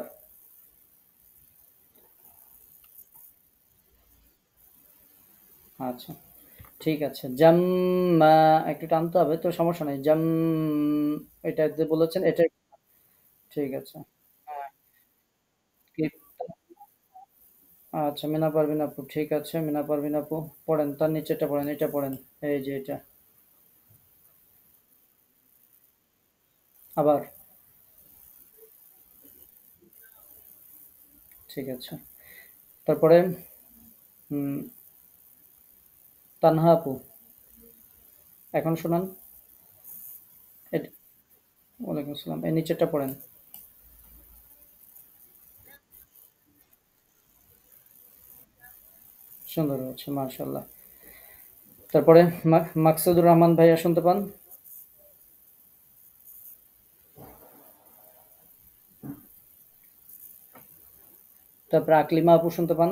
আচ্ছা, ঠিক আছে। জাম্মা, একটু টানতে হবে তো, সমস্যা নেই। এটা যে বলেছেন এটা। ঠিক আছে। হ্যাঁ, কি- আচ্ছা, মিনা পারভিন আপু, ঠিক আছে, মিনা পারভিন আপু পড়েন, তার নিচেটা পড়েন, এটা পড়েন, এই যে এটা। আবার, ঠিক আছে। তারপরে হুম, তানহা আপু, এখন শোনান। ওয়ালাইকুম আসসালাম, এই নিচেরটা পড়েন। সুন্দর হচ্ছে, মাশাল্লাহ। তারপরে মাকসুদুর রহমান ভাইয়া শুনতে পান? তারপরে আকলিমা আপু শুনতে পান?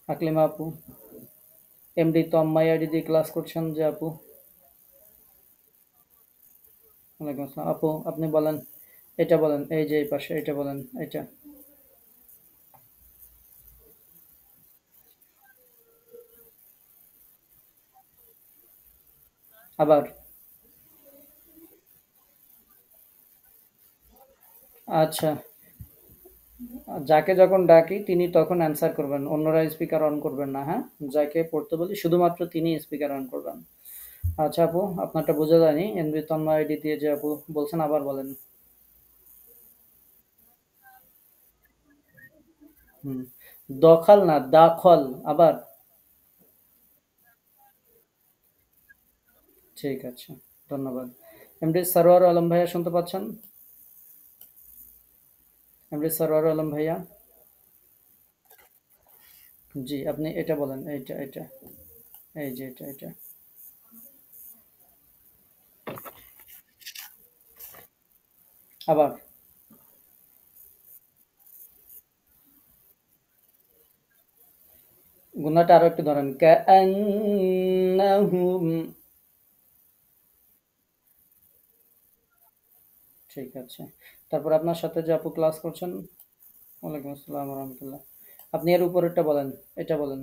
আকলিমা আপু, এমডি তম্মাই আইডি দিয়ে ক্লাস করছেন যে আপু। ওয়ালাইকুম আসসালাম আপু, আপনি বলেন, এটা বলেন, এই যে এই পাশে এটা বলেন, এটা। আবার, আচ্ছা, যাকে যখন ডাকি তিনি তখন অ্যান্সার করবেন, অন্যরা স্পিকার অন করবেন না, হ্যাঁ? যাকে পড়তে বলি শুধুমাত্র তিনি স্পিকার অন করবেন। আচ্ছা আপু, আপনারটা বোঝা যায়নি, এমবি তন্ময় আইডি দিয়ে যে আপু বলছেন, আবার বলেন। হুম। দখল না, দাখল। আবার। ঠিক আছে, ধন্যবাদ। এমডি সরোয়ার আলম ভাইয়া শুনতে পাচ্ছেন? এমডি সরোয়ার আলম ভাইয়া? জি, আপনি এটা বলেন, এইটা, এই যে এটা। আবার। গুণাটা আরো একটু ধরেন, কাআন্নাহুম। ঠিক আছে। তারপর আপনার সাথে যে আপু ক্লাস করছেন। ওয়ালাইকুম আসসালাম রহমতুল্লাহ। আপনি এর উপরেরটা বলেন, এটা বলেন।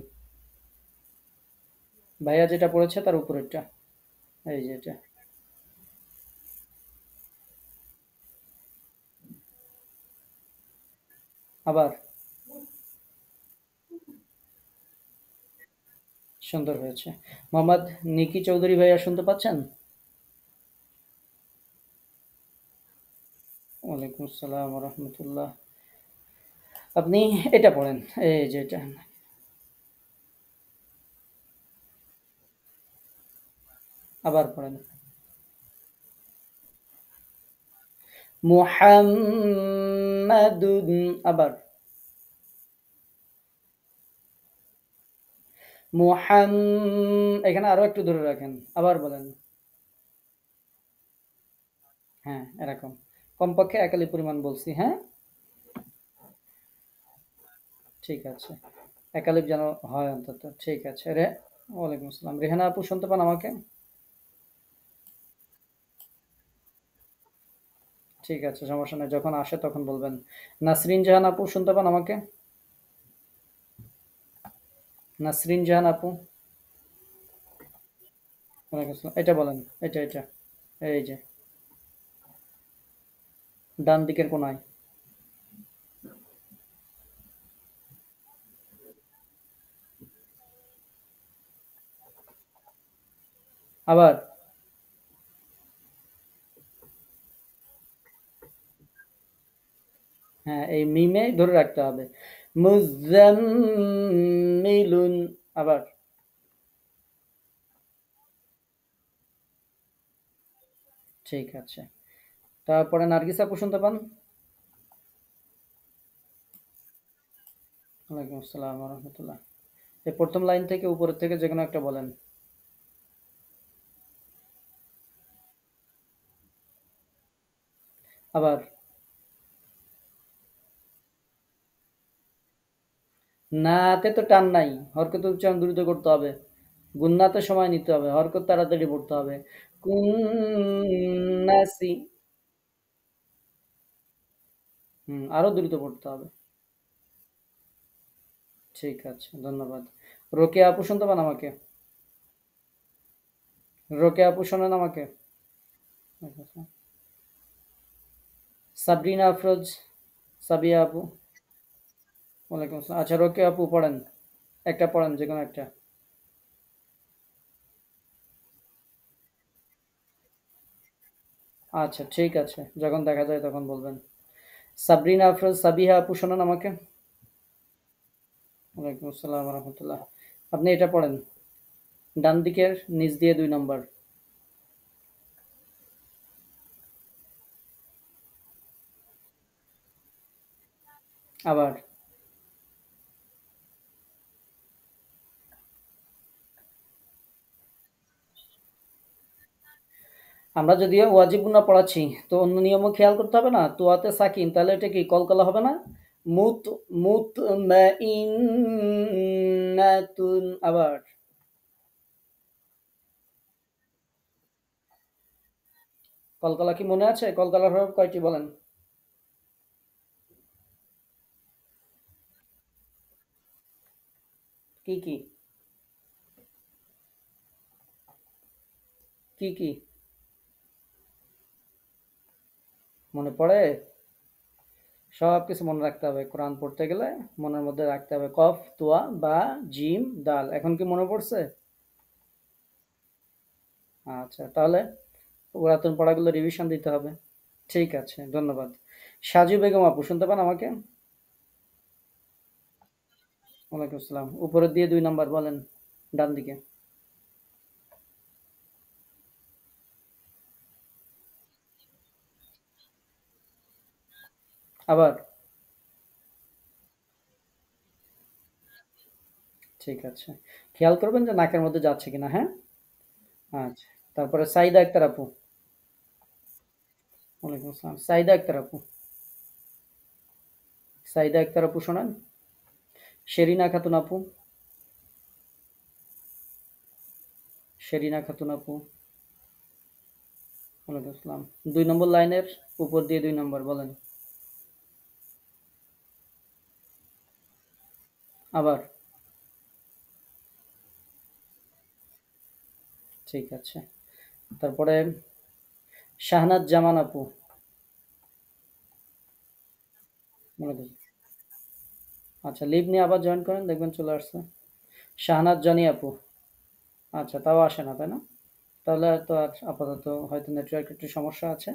ভাইয়া যেটা পড়েছে তার উপরেরটা, এই যে এটা। আবার। সুন্দর হয়েছে। মোহাম্মদ নিকি চৌধুরী ভাইয়া শুনতে পাচ্ছেন? ওয়ালাইকুম আসসালাম রহমতুল্লাহ। আপনি এটা পড়েন, এই যে এটা। আবার পড়েন। মুহাম্মাদুন। আবার। মুহাম, এখানে আরো একটু ধরে রাখেন। আবার বলেন। হ্যাঁ, এরকম। কমপক্ষে একালি পরিমাণ বলছি, হ্যাঁ? ঠিক আছে। একালিপ যেন হয় অন্তত। ঠিক আছে। ওয়ালাইকুম আসসালাম। রেহানা আপু শুনতে পান আমাকে? ঠিক আছে, সমস্যা নেই। যখন আসে তখন বলবেন। নাসরিন জাহান আপু শুনতে পান আমাকে? নাসরিন জাহান আপু? ওয়ালাইকুম আসসালাম। এটা বলেন, এটা। এই যে, ডান দিকের কোনায়। আবার। হ্যাঁ, এই মিমে ধরে রাখতে হবে। মুজাম্মিলুন। আবার। ঠিক আছে। তারপরে নার্গিস আপু শুনতে পান? ওয়ালাইকুম আসসালাম রহমতুল্লাহ। এই প্রথম লাইন থেকে উপরের থেকে যে কোনো একটা বলেন। আবার। নাতে তো টান নাই, হরকত উচ্চারণ দ্রুত করতে হবে। গুন্নাতে সময় নিতে হবে, হরকত তাড়াতাড়ি পড়তে হবে। কুন্নাসি। আরো দ্রুত পড়তে হবে। ঠিক আছে, ধন্যবাদ। রোকেয়া আপু শুনতে পান আমাকে? রোকেয়া আপু শোনেন আমাকে? আচ্ছা। সাবরিনা আফরোজ, সাবিয়া আপু? ওয়ালাইকুম আসসালাম। আচ্ছা, রোকেয়া আপু পড়েন, একটা পড়েন, যে কোনো একটা। আচ্ছা, ঠিক আছে, যখন দেখা যায় তখন বলবেন। সাবরিনা আফরোজ, সাবিহা আপু শোনেন আমাকে? ওয়ালাইকুম আসসালাম রহমতুল্লাহ। আপনি এটা পড়েন, ডান দিকের নিচ দিয়ে 2 নম্বর। আবার। আমরা যদিও ওয়াজিব গুনা পড়াচ্ছি, তো অন্য নিয়মও খেয়াল করতে হবে না? তোয়াতে সাকিন, তাহলে এটা কি কলকলা হবে না? মুত, মুত মাইন্নাতুন। আবার। কলকলা কি মনে আছে? কলকলার হরফ কয়টি বলেন? কি কি? কি কি? মনে পড়ে? সব কিছু মনে রাখতে হবে কোরআন পড়তে গেলে। মনের মধ্যে রাখতে হবে, কফ, তোয়া, বা, জিম, দাল। এখন কি মনে পড়ছে? আচ্ছা, তাহলে পুরাতন পড়াগুলো রিভিশন দিতে হবে। ঠিক আছে, ধন্যবাদ। সাজু বেগম আপু শুনতে পান আমাকে? ওয়ালাইকুম আসসালাম। উপরের দিয়ে ২ নাম্বার বলেন। ডান দিকে। আবার। ঠিক আছে। খেয়াল করবেন যে নাকের মধ্যে যাচ্ছে কিনা, হ্যাঁ? আচ্ছা। তারপরে সাইদা আক্তার আপু। ওয়ালাইকুম আসসালাম। সাইদা আক্তার আপু। সাইদা আক্তার আপু শোনান। শেরিনা খাতুন আপু। শেরিনা খাতুন আপু। ওয়ালাইকুম আসসালাম। ২ নম্বর লাইনের উপর দিয়ে ২ নম্বর বলেন। আবার। ঠিক আছে। তারপরে শাহনাজ জামান আপু। ওয়ালাইকুম। আচ্ছা, লিভ নিয়ে আবার জয়েন করেন, দেখবেন চলে আসছে। শাহনাজ জনি আপু। আচ্ছা, তাও আসে না, তাই না? তাহলে তো আর আপাতত হয়তো নেটওয়ার্ক একটু সমস্যা আছে।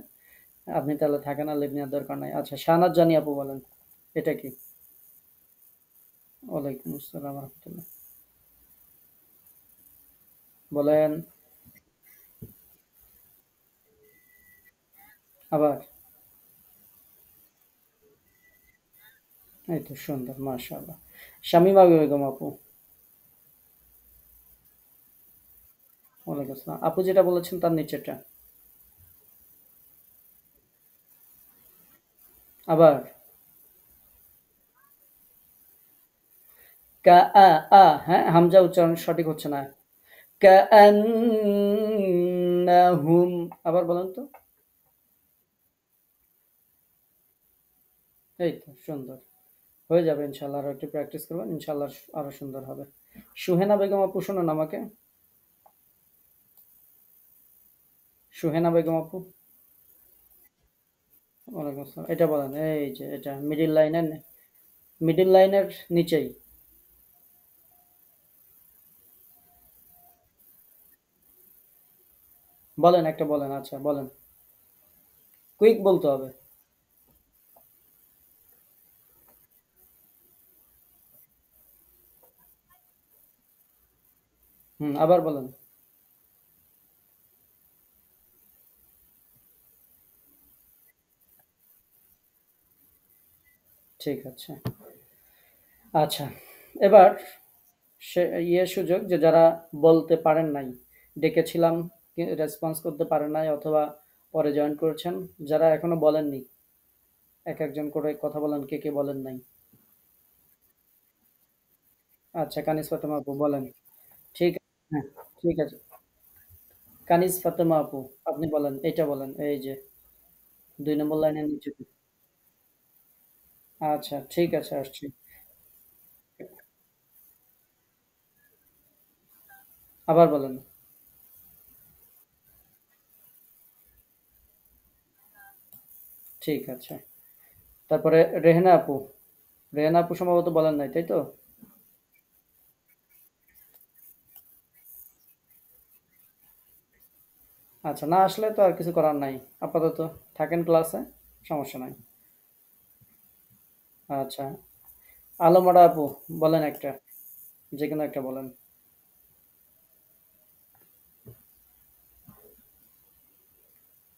আপনি তাহলে থাকেন, আর লিভ নেওয়ার দরকার নাই। আচ্ছা, শাহনাজ জানি আপু বলেন। এটা কি? ওয়ালাইকুম আসসালাম রহমতুল্লাহ। বলেন। আবার। এই তো সুন্দর, মাশাআল্লাহ। শামীমা বেগম আপু। ওয়ালাইকুম আসসালাম। আপু যেটা বলেছেন তার নিচেরটা। আবার। কা আ আ হ্যাঁ, হামজা উচ্চারণ সঠিক হচ্ছে না। কাআন্নাহুম। আবার বলেন তো। এই তো সুন্দর। হয়ে যাবে ইনশাআল্লাহ। আরো একটু প্র্যাকটিস করবেন, ইনশাআল্লাহ আরো সুন্দর হবে। সুহেনা বেগম আপু শুনুন আমাকে। সুহেনা বেগম আপু। ওয়ালাইকুম আসসালাম। এটা বলেন, এই যে এটা মিডল লাইনের নিচেই। বলেন, একটা বলেন, আচ্ছা বলেন। কুইক বলতে হবে। হুম, আবার বলেন। ঠিক আছে। আচ্ছা, এবার সে সুযোগ যে যারা বলতে পারেন নাই, ডেকেছিলাম রেসপন্স করতে পারেন নাই, অথবা পরে জয়েন করেছেন, যারা এখনো বলেননি, এক একজন করে কথা বলেন, কে কে বলেন নাই। আচ্ছা, কানিজ ফাতেমা আপু বলেন। ঠিক আছে, হ্যাঁ, ঠিক আছে। কানিজ ফাতেমা আপু, আপনি বলেন, এইটা বলেন, এই যে ২ নম্বর লাইনের নিচে। আচ্ছা, ঠিক আছে, আসছি। আবার বলেন। ঠিক আছে। তারপরে রেহেনা আপু। রেহেনা আপু সম্ভবত বলেন নাই, তাই তো? আচ্ছা, না আসলে তো আর কিছু করার নাই। আপাতত থাকেন ক্লাসে, সমস্যা নাই। আচ্ছা, আলমরা আপু বলেন একটা, যে কোনো একটা বলেন।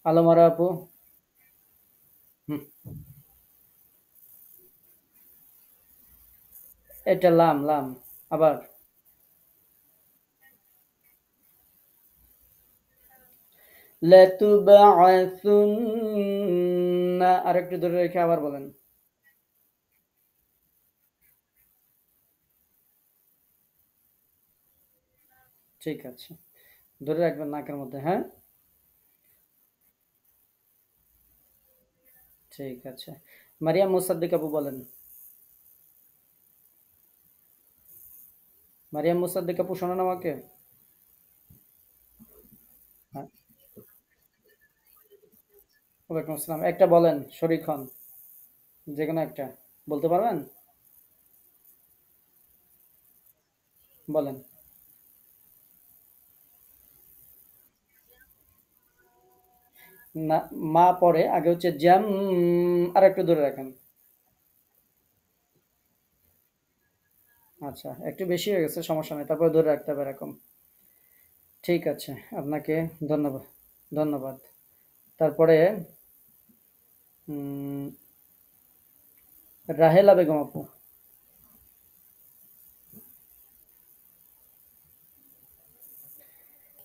আলমরা আপু। হুম, এটা লাম লাম। আবার। লাতুবাআসুন্না, আরেকটু ধরে রেখে আবার বলেন। ঠিক আছে। ধরে রাখবেন নাকের মধ্যে, হ্যাঁ? ঠিক আছে। মারিয়াম মুসাদ্দিক আপু বলেন। মারিয়াম মুসাদ্দিক আপু শোনেন আমাকে? হ্যাঁ। ওয়ালাইকুম আসসালাম। একটা বলেন, শরীক হন, যে কোনো একটা বলতে পারবেন? বলেন। না, মা পরে, আগে হচ্ছে জ্যাম। আর একটু ধরে রাখেন। আচ্ছা, একটু বেশি হয়ে গেছে, সমস্যা নাই। তারপরে ধরে রাখতে হবে এরকম। ঠিক আছে, আপনাকে ধন্যবাদ। ধন্যবাদ। তারপরে উম রাহেলা বেগম আপু।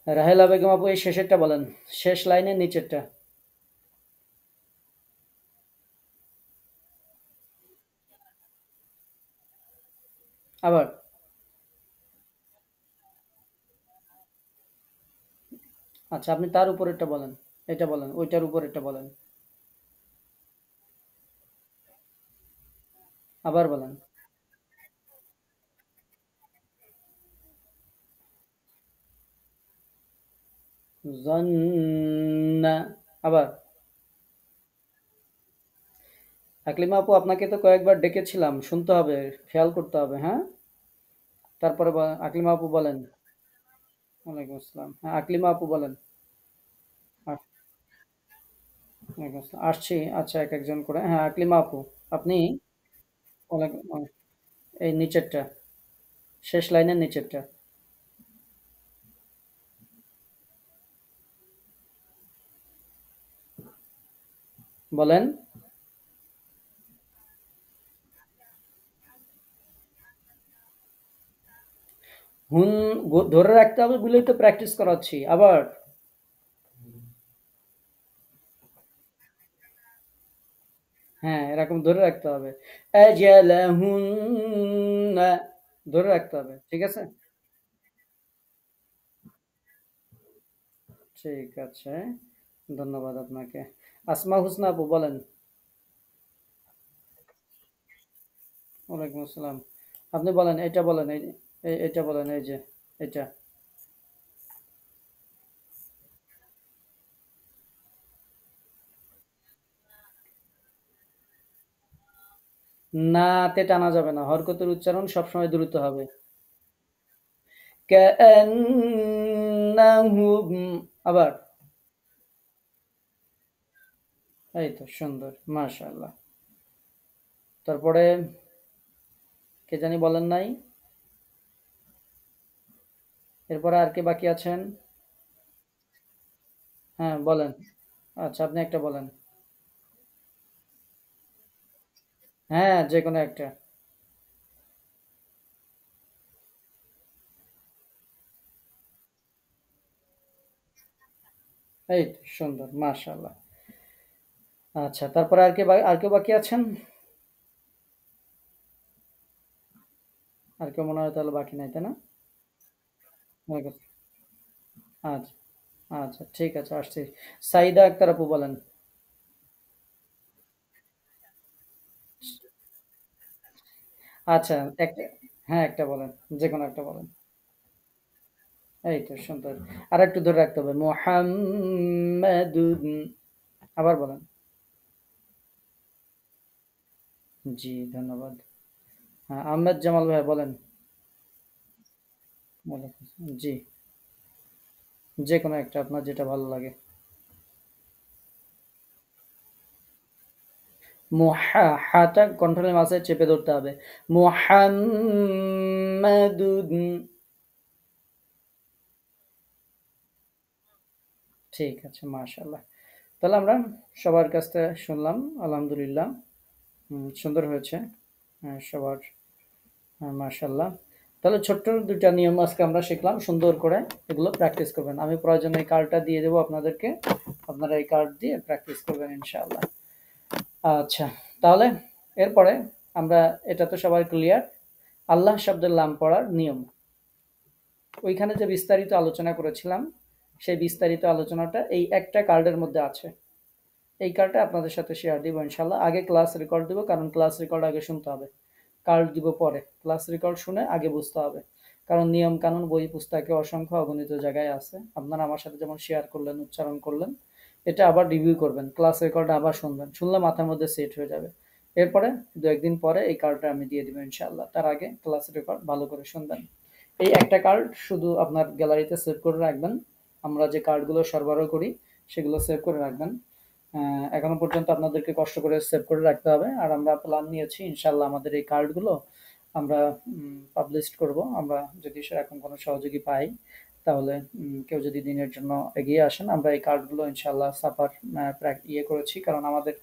রাহেলা বেগম আপু এই শেষেরটা বলেন। শেষ লাইনের নিচেরটা। আবার। আচ্ছা, আপনি তার উপরেরটা বলেন। এটা বলেন, ওইটার উপরেরটা বলেন। আবার বলেন। জন্না। আবার। আকলিমা আপু, আপনাকে তো কয়েকবার ডেকেছিলাম, শুনতে হবে, খেয়াল করতে হবে, হ্যাঁ? তারপরে আকলিমা আপু বলেন। ওয়ালাইকুম আসসালাম। হ্যাঁ, আকলিমা আপু বলেন। ওয়ালাইকুম আসসালাম। আসছি। আচ্ছা, এক একজন করে। হ্যাঁ, আকলিমা আপু, আপনি। এই নিচেরটা, শেষ লাইনের নিচেরটা বলেন। হুন। ধরে রাখতে হবে বলেই তো প্র্যাকটিস করাচ্ছি আবার। হ্যাঁ, এরকম ধরে রাখতে হবে। আজালাহুন্না, ধরে রাখতে হবে, ঠিক আছে? ঠিক আছে, ধন্যবাদ আপনাকে। আসমা হুসনা আপু বলেন। ওয়ালাইকুম আসসালাম। আপনি বলেন, এটা বলেন, এটা বলেন, এই যে এটা। না তে টানা যাবে না, হরকতের উচ্চারণ সবসময় দ্রুত হবে। কান্নাহুম। আবার। এই তো সুন্দর, মাশাআল্লাহ। তারপরে কে জানি বলেন নাই। এরপরে আর কে বাকি আছেন? হ্যাঁ, বলেন। আচ্ছা, আপনি একটা বলেন। হ্যাঁ, যে কোনো একটা। এই তো সুন্দর, মাশাআল্লাহ। আচ্ছা, তারপরে আর কেউ বাকি আছেন? আর কেউ মনে হয় তাহলে বাকি নাই, তাই না? হয়ে গেছে। আচ্ছা। আচ্ছা, ঠিক আছে, আসছি। সাইদা আক্তার আপু বলেন। আচ্ছা, একটা। হ্যাঁ, একটা বলেন। যে কোনো একটা বলেন। এই তো সুন্দর। আর একটু ধরে রাখতে হবে, মুহাম্মাদুন। আবার বলেন। জি, ধন্যবাদ। হ্যাঁ, আহমেদ জামাল ভাই বলেন। ওয়ালাইকুম আসসালাম। জি, যে কোনো একটা, আপনার যেটা ভালো লাগে। হাটা কন্ট্রোলের মাঝে চেপে ধরতে হবে। মুহাম্মাদুন। ঠিক আছে, মাশাআল্লাহ। তাহলে আমরা সবার কাছ থেকে শুনলাম, আলহামদুলিল্লাহ। সুন্দর হয়েছে। হ্যাঁ, সবার। হ্যাঁ, মাশাআল্লাহ। তাহলে ছোট্ট ২ টা নিয়ম আজকে আমরা শিখলাম, সুন্দর করে এগুলো প্র্যাকটিস করবেন। আমি প্রয়োজনে এই কার্ডটা দিয়ে দেবো আপনাদেরকে। আপনারা এই কার্ড দিয়ে প্র্যাকটিস করবেন ইনশাআল্লাহ। আচ্ছা, তাহলে এরপরে আমরা, এটা তো সবার ক্লিয়ার, আল্লাহ শব্দের নাম পড়ার নিয়ম। ওইখানে যে বিস্তারিত আলোচনা করেছিলাম, সেই বিস্তারিত আলোচনাটা এই একটা কার্ডের মধ্যে আছে। এই কার্ডটা আপনাদের সাথে শেয়ার দিব ইনশাল্লাহ। আগে ক্লাস রেকর্ড দিব, কারণ ক্লাস রেকর্ড আগে শুনতে হবে। কার্ড দিব পরে, ক্লাস রেকর্ড শুনে আগে বুঝতে হবে। কারণ নিয়ম কানুন বই পুস্তকে অসংখ্য অগণিত জায়গায় আছে। আপনারা আমার সাথে যেমন শেয়ার করলেন, উচ্চারণ করলেন, এটা আবার রিভিউ করবেন, ক্লাস রেকর্ড আবার শুনবেন, শুনলে মাথার মধ্যে সেট হয়ে যাবে। এরপরে ২-১ দিন পরে এই কার্ডটা আমি দিয়ে দিব ইনশাআল্লাহ। তার আগে ক্লাস রেকর্ড ভালো করে শুনবেন। এই একটা কার্ড শুধু আপনার গ্যালারিতে সেভ করে রাখবেন। আমরা যে কার্ডগুলো সরবরাহ করি সেগুলো সেভ করে রাখবেন। এখনো পর্যন্ত আপনাদেরকে কষ্ট করে সেভ করে রাখতে হবে। আর আমরা প্ল্যান নিয়েছি ইনশাল্লাহ আমাদের এই কার্ডগুলো আমরা পাবলিশ করব। আমরা যদি সেরকম কোনো সহযোগী পাই, তাহলে কেউ যদি দিনের জন্য এগিয়ে আসেন, আমরা এই কার্ডগুলো ইনশাআল্লাহ ছাপার করেছি, কারণ আমাদের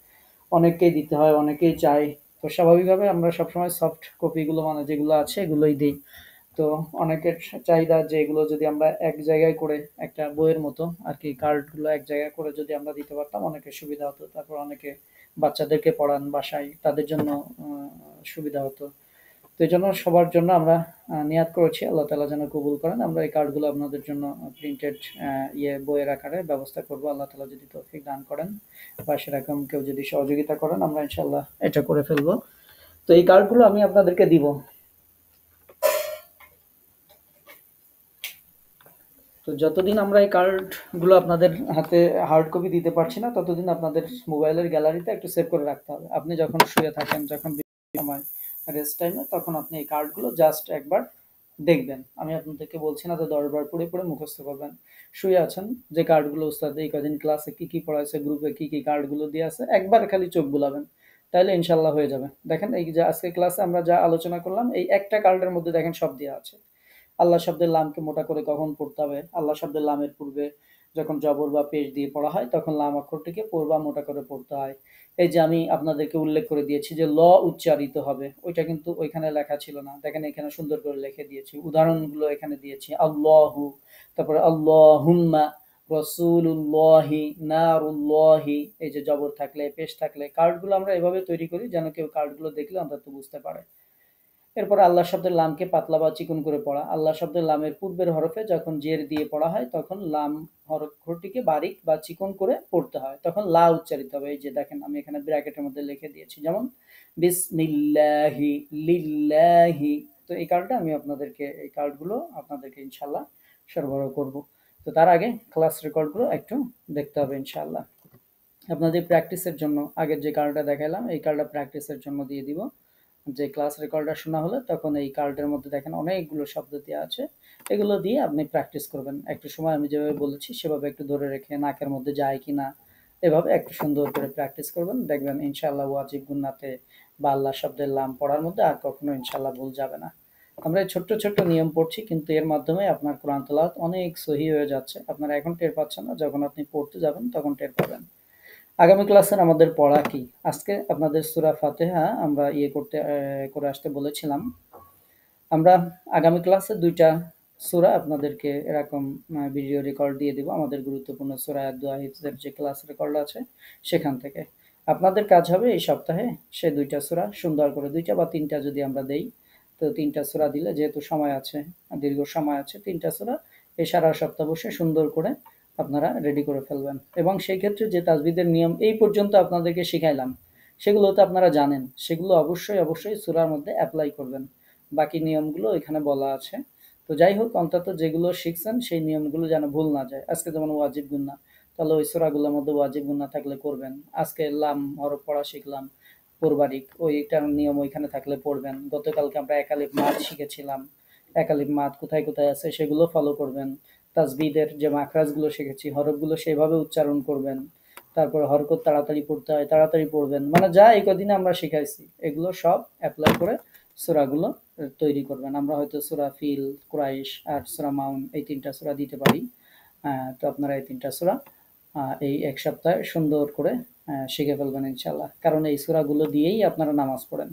অনেককেই দিতে হয়, অনেকেই চায়। তো স্বাভাবিকভাবে আমরা সবসময় সফট কপিগুলো, মানে যেগুলো আছে এগুলোই দিই। তো অনেকের চাহিদা যে এগুলো যদি আমরা এক জায়গায় করে, একটা বইয়ের মতো আর কি, কার্ডগুলো এক জায়গায় করে যদি আমরা দিতে পারতাম, অনেকের সুবিধা হতো। তারপর অনেকে বাচ্চাদেরকে পড়ান বাসায়, তাদের জন্য সুবিধা হতো। তো এই জন্য সবার জন্য আমরা নিয়াত করেছি, আল্লাহ তালা যেন কবুল করেন। আমরা এই কার্ডগুলো আপনাদের জন্য প্রিন্টেড বইয়ের আকারে ব্যবস্থা করব, আল্লাহ তালা যদি তৌফিক দান করেন, বা সেরকম কেউ যদি সহযোগিতা করেন, আমরা ইনশাল্লাহ এটা করে ফেলবো। তো এই কার্ডগুলো আমি আপনাদেরকে দিব। তো যতদিন আমরা এই কার্ডগুলো আপনাদের হাতে হার্ড কপি দিতে পারছি না, ততদিন আপনাদের মোবাইলের গ্যালারিতে একটু সেভ করে রাখতে হবে। আপনি যখন শুয়ে থাকেন, যখন সময় রেস্ট টাইমে, তখন আপনি এই কার্ডগুলো জাস্ট একবার দেখবেন। আমি আপনাদেরকে বলছি না তো 10 বার পড়ে পড়ে মুখস্থ করবেন। শুয়ে আছেন, যে কার্ডগুলো উস্তাদ এই কদিন ক্লাসে কি কি পড়াইছে, গ্রুপে কি কি কার্ডগুলো দিয়ে আছে, একবার খালি চোখ বুলাবেন, তাহলে ইনশাল্লাহ হয়ে যাবে। দেখেন, এই যে আজকে ক্লাসে আমরা যা আলোচনা করলাম, এই একটা কার্ডের মধ্যে দেখেন সব দেওয়া আছে। আল্লাহ শব্দের লামকে মোটা করে কখন পড়তে হবে, আল্লাহ শব্দের লামের পূর্বে যখন জবর বা পেশ দিয়ে পড়া হয়, তখন লাম অক্ষরটিকে পড়বা মোটা করে পড়তে হয়। এই যে আমি আপনাদেরকে উল্লেখ করে দিয়েছি যে ল উচ্চারিত হবে, ওইটা কিন্তু ওইখানে লেখা ছিল না, দেখেন এখানে সুন্দর করে লিখে দিয়েছি, উদাহরণগুলো এখানে দিয়েছি। আল্লাহু, তারপরে আল্লাহুম্মা, রসুলুল্লাহি, নারুল্লাহি। এই যে জবর থাকলে, পেশ থাকলে, কার্ডগুলো আমরা এভাবে তৈরি করি যেন কেউ কার্ডগুলো দেখলে অন্তত বুঝতে পারে। এরপরে আল্লাহ শব্দের লামকে পাতলা বা চিকন করে পড়া। আল্লাহ শব্দের লামের পূর্বের হরফে যখন জের দিয়ে পড়া হয়, তখন লাম হরফটিকে বারিক বা চিকন করে পড়তে হয়, তখন লা উচ্চারিত হবে। এই যে দেখেন, আমি এখানে ব্র্যাকেটের মধ্যে লিখে দিয়েছি, যেমন বিসমিল্লাহি, লিল্লাহি। তো এই কার্ডটা আমি আপনাদেরকে, এই কার্ডগুলো আপনাদেরকে ইনশাল্লাহ সরবরাহ করব। তো তার আগে ক্লাস রেকর্ডগুলো একটু দেখতে হবে ইনশাল্লাহ। আপনাদের প্র্যাকটিসের জন্য আগের যে কার্ডটা দেখালাম, এই কার্ডটা প্র্যাকটিসের জন্য দিয়ে দিব। যে ক্লাস রেকর্ডার শোনা হলে তখন এই কার্ডের মধ্যে দেখেন অনেকগুলো শব্দ দেওয়া আছে, এগুলো দিয়ে আপনি প্র্যাকটিস করবেন। একটু সময় আমি যেভাবে বলেছি সেভাবে একটু ধরে রেখে, নাকের মধ্যে যায় কিনা এভাবে একটু সুন্দর করে প্র্যাকটিস করবেন, দেখবেন ইনশাআল্লাহ ওয়াজিব গুন্নাতে বা আল্লাহ শব্দের লাম পড়ার মধ্যে আর কখনো ইনশাআল্লাহ ভুল যাবে না। আমরা এই ছোট্ট ছোট্ট নিয়ম পড়ছি, কিন্তু এর মাধ্যমে আপনার কোরআন তেলাওয়াত অনেক সহি হয়ে যাচ্ছে। আপনারা এখন টের পাচ্ছেন না, যখন আপনি পড়তে যাবেন তখন টের পাবেন। আগামী ক্লাসের আমাদের পড়া কি? আজকে আপনাদের সূরা ফাতিহা আমরা করে আসতে বলেছিলাম। আমরা আগামী ক্লাসে ২টা সূরা আপনাদেরকে এরকম ভিডিও রেকর্ড দিয়ে দিব, আমাদের গুরুত্বপূর্ণ সূরা দোয়া হিফজের যে ক্লাস রেকর্ড আছে সেখান থেকে। আপনাদের কাজ হবে এই সপ্তাহে সে ২টা সূরা সুন্দর করে, ২টা বা ৩টা যদি আমরা দেই, তো ৩টা সূরা দিলে যেহেতু সময় আছে, দীর্ঘ সময় আছে, ৩টা সূরা এই সারা সপ্তাহ বসে সুন্দর করে আপনারা রেডি করে ফেলবেন। এবং সেই ক্ষেত্রে যে তাজবিদের নিয়ম এই পর্যন্ত আপনাদেরকে শিখাইলাম, সেগুলো তো আপনারা জানেন, সেগুলো অবশ্যই অবশ্যই সূরার মধ্যে অ্যাপ্লাই করবেন। বাকি নিয়মগুলো এখানে বলা আছে। তো যাই হোক, অন্তত যেগুলো শিখছেন সেই নিয়মগুলো যেন ভুল না যায়। আজকে যেমন ওয়াজিব গুন্না, তাহলে ওই সূরাগুলোর মধ্যে ওয়াজিব গুন্না থাকলে করবেন। আজকে লাম হরফ পড়া শিখলাম, কোরবানিক ওইটার নিয়ম ওইখানে থাকলে পড়বেন। গতকালকে আমরা একালিফ মাদ শিখেছিলাম, একালিফ মাদ কোথায় কোথায় আছে সেগুলো ফলো করবেন। তাজবিদের যে মাখরাজগুলো শিখেছি, হরফগুলো সেভাবে উচ্চারণ করবেন। তারপর হরকত তাড়াতাড়ি পড়তে হয়, তাড়াতাড়ি পড়বেন। মানে যা এই কদিনে আমরা শিখাইছি, এগুলো সব অ্যাপ্লাই করে সূরাগুলো তৈরি করবেন। আমরা হয়তো সূরা ফিল, কুরাইশ আর সূরা মাউন এই ৩টা সূরা দিতে পারি। তো আপনারা এই ৩টা সূরা এই ১ সপ্তাহে সুন্দর করে শিখে ফেলবেন ইনশাআল্লাহ। কারণ এই সূরাগুলো দিয়েই আপনারা নামাজ পড়েন।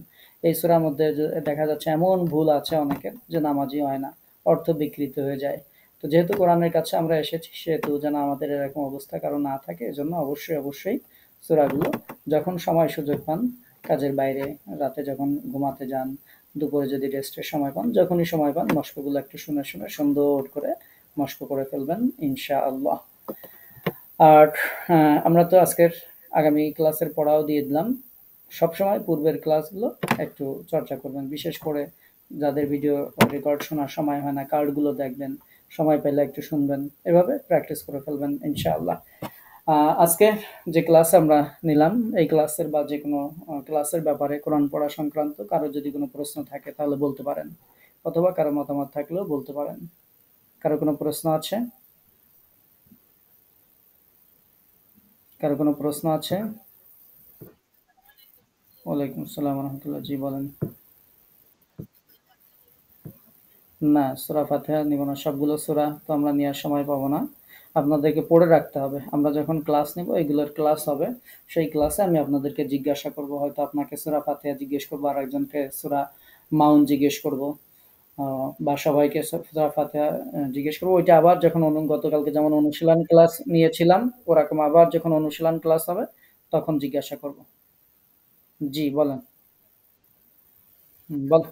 এই সূরার মধ্যে দেখা যাচ্ছে এমন ভুল আছে অনেকের যে নামাজই হয় না, অর্থ বিকৃত হয়ে যায়। তো যেহেতু কোরআনের কাছে আমরা এসেছি, সেহেতু যেন আমাদের এরকম অবস্থা কারো না থাকে, এজন্য অবশ্যই অবশ্যই সূরাগুলো যখন সময় সুযোগ পান, কাজের বাইরে, রাতে যখন ঘুমাতে যান, দুপুরে যদি রেস্টের সময় পান, যখনই সময় পান মশকগুলো একটু শুনে শুনে সুন্দর করে মশক করে ফেলবেন ইনশাআল্লাহ। আর আমরা তো আজকের আগামী ক্লাসের পড়াও দিয়ে দিলাম। সবসময় পূর্বের ক্লাসগুলো একটু চর্চা করবেন, বিশেষ করে যাদের ভিডিও রেকর্ড শোনার সময় হয় না, কার্ডগুলো দেখবেন, সময় পেলে একটু শুনবেন, এভাবে প্র্যাকটিস করে ফেলবেন ইনশাআল্লাহ। আজকে যে ক্লাস আমরা নিলাম, এই ক্লাসের বা যে কোনো ক্লাসের ব্যাপারে কোরআন পড়া সংক্রান্ত কারো যদি কোনো প্রশ্ন থাকে তাহলে বলতে পারেন, অথবা কারো মতামত থাকলেও বলতে পারেন। কারো কোনো প্রশ্ন আছে? কারো কোনো প্রশ্ন আছে? ওয়ালাইকুম আসসালাম রহমতুল্লাহ, জি বলেন। না, সূরা ফাতিহা নিব না। সবগুলো সূরা তো আমরা নেওয়ার সময় পাবো না। আপনাদেরকে পড়ে রাখতে হবে। আমরা যখন ক্লাস নিব, এগুলোর ক্লাস হবে। সেই ক্লাসে আমি আপনাদেরকে জিজ্ঞাসা করব। হয়তো আপনাকে সূরা ফাতিহা জিজ্ঞেস করব, আরেকজনকে সূরা মাউন জিজ্ঞেস করব। বা সবাইকে সূরা ফাতিহা জিজ্ঞেস করব। ওইটা আবার যখন গতকালকে যেমন অনুশীলন ক্লাস নিয়েছিলাম, ওরকম আবার যখন অনুশীলন ক্লাস হবে, তখন জিজ্ঞাসা করব। জি, বলেন। বল।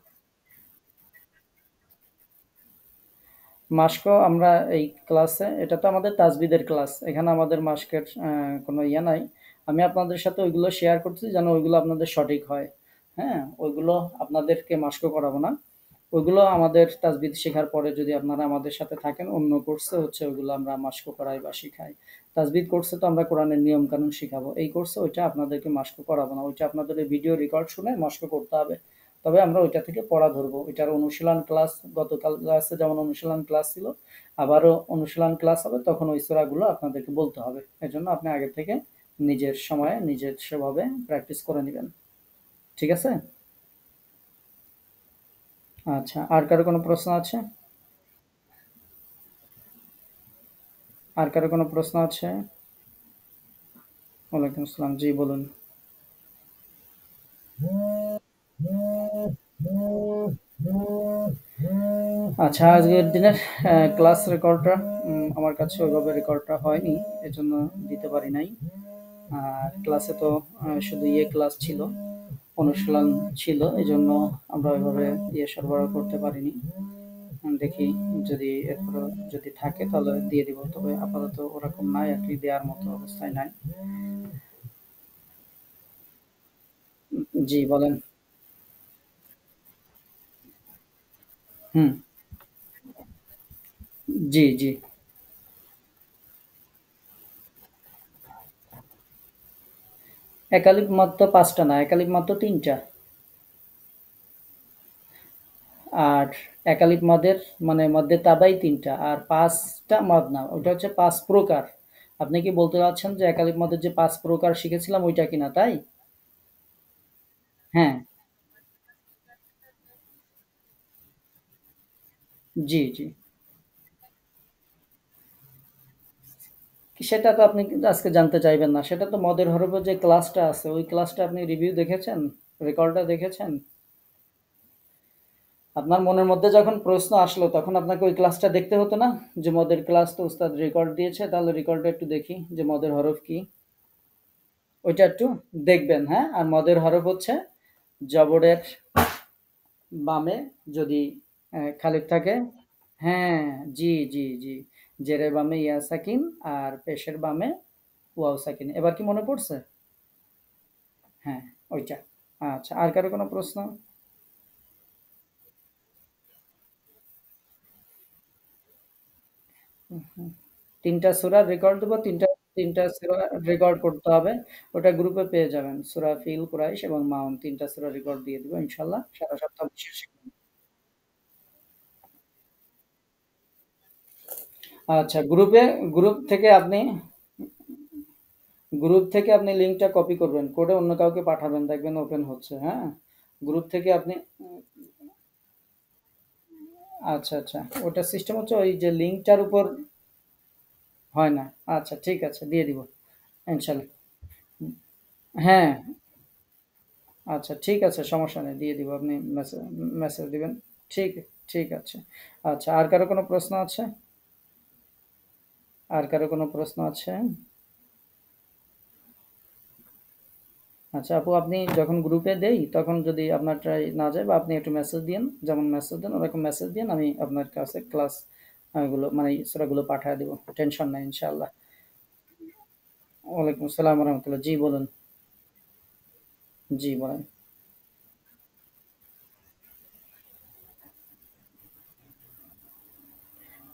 মাস্কও আমরা এই ক্লাসে, এটা তো আমাদের তাজবিদের ক্লাস। এখানে আমাদের মাস্কের কোনো ইয়ে নাই। আমি আপনাদের সাথে ওইগুলো শেয়ার করছি যেন ওইগুলো আপনাদের সঠিক হয়। হ্যাঁ? ওইগুলো আপনাদেরকে মাস্কও করাবো না। ওইগুলো আমাদের তাজবিদ শেখার পরে যদি আপনারা আমাদের সাথে থাকেন, অন্য কোর্সে হচ্ছে ওইগুলো আমরা মাস্কও করাই বা শিখাই। তাজবিদ কোর্সে তো আমরা কোরআনের নিয়ম কানুন শিখাবো। এই কোর্সে ওইটা আপনাদেরকে মাস্কও করাবো না। ওইটা আপনাদের এই ভিডিও রেকর্ড শুনে মাস্কও করতে হবে। তবে আমরা ওইটা থেকে পড়া ধরবো। ওইটার অনুশীলন ক্লাস, গতকাল ক্লাসে যেমন অনুশীলন ক্লাস ছিল, আবারও অনুশীলন ক্লাস হবে, তখন ওই সূরাগুলো আপনাদেরকে বলতে হবে। এজন্য আপনি আগে থেকে নিজের সময়ে নিজের সেভাবে প্র্যাকটিস করে নিবেন। ঠিক আছে? আচ্ছা, আর কারো কোনো প্রশ্ন আছে? আর কারো কোনো প্রশ্ন আছে? ওয়ালাইকুম আসসালাম। জি, বলুন। আচ্ছা, আজকের দিনের ক্লাস রেকর্ডটা আমার কাছে ওইভাবে রেকর্ডটা হয়নি, এজন্য দিতে পারি নাই। আর ক্লাসে তো শুধু ইয়ে ক্লাস ছিল, অনুশীলন ছিল, এজন্য আমরা ওইভাবে ইয়ে সরবরাহ করতে পারিনি। দেখি, যদি এরপর যদি থাকে তাহলে দিয়ে দিব। তবে আপাতত ওরকম নাই আর কি, দেওয়ার মতো অবস্থায় নাই। জি, বলেন। হুম। জি, জি। একালিপ মাত্র ৫ টা না, একালিপ মাত্র ৩ টা। আর একালিপ মদের মানে মধ্যে তাবাই ৩ টা, আর ৫ টা মদ না, ওটা হচ্ছে ৫ প্রকার। আপনি কি বলতে চাচ্ছেন যে একালিপ মদের যে ৫ প্রকার শিখেছিলাম ওইটা কিনা, তাই? হ্যাঁ। জি, জি। সেটা তো আপনি কিন্তু আজকে জানতে চাইবেন না। সেটা তো মদের হরফের যে ক্লাসটা আছে, ওই ক্লাসটা আপনি রিভিউ দেখেছেন? রেকর্ডটা দেখেছেন? আপনার মনের মধ্যে যখন প্রশ্ন আসলো তখন আপনাকে ওই ক্লাসটা দেখতে হতো না? যে মদের ক্লাস তো উস্তাদ রেকর্ড দিয়েছে, তাহলে রেকর্ডটা একটু দেখি যে মদের হরফ কি। ওইটা একটু দেখবেন, হ্যাঁ? আর মদের হরফ হচ্ছে জবরের বামে যদি খালিফ থাকে। হ্যাঁ, জি, জি, জি। জেরের বামে ইয়া সাকিন, আর পেশের বামে ওয়াও সাকিন। এবার কি মনে পড়ছে? হ্যাঁ, ওইটা। আচ্ছা, আর কারো কোনো প্রশ্ন? ৩ টা সূরার রেকর্ড দেব। ৩টা সূরা রেকর্ড করতে হবে। ওটা গ্রুপে পেয়ে যাবেন। সূরা ফিল, কুরাইশ এবং মাউন ৩ টা সূরা রেকর্ড দিয়ে দিব ইনশাআল্লাহ। সারা সপ্তাহ শেষে। আচ্ছা, গ্রুপ থেকে আপনি লিঙ্কটা কপি করবেন। করে অন্য কাউকে পাঠাবেন। দেখবেন ওপেন হচ্ছে, হ্যাঁ? গ্রুপ থেকে আপনি আচ্ছা, আচ্ছা। ওটা সিস্টেম হচ্ছে ওই যে লিঙ্কটার উপর হয় না। আচ্ছা, ঠিক আছে, দিয়ে দিব ইনশাআল্লাহ। হ্যাঁ, আচ্ছা, ঠিক আছে, সমস্যা নেই, দিয়ে দিব। আপনি মেসেজ দিবেন। ঠিক ঠিক আছে। আচ্ছা, আর কারো কোনো প্রশ্ন আছে? আর কারো কোনো প্রশ্ন আছে? আচ্ছা আপু, আপনি যখন গ্রুপে দেই তখন যদি আপনার ট্রাই না যায় বা আপনি একটু মেসেজ দিন, যেমন মেসেজ দেন ওরকম মেসেজ দিন, আমি আপনার কাছে ক্লাস গুলো মানে সূরাগুলো পাঠিয়ে দিব। টেনশন নাই ইনশাআল্লাহ। ওয়ালাইকুম আসসালাম ওয়া রাহমাতুল্লাহ। জি, বলুন। জি, বলেন।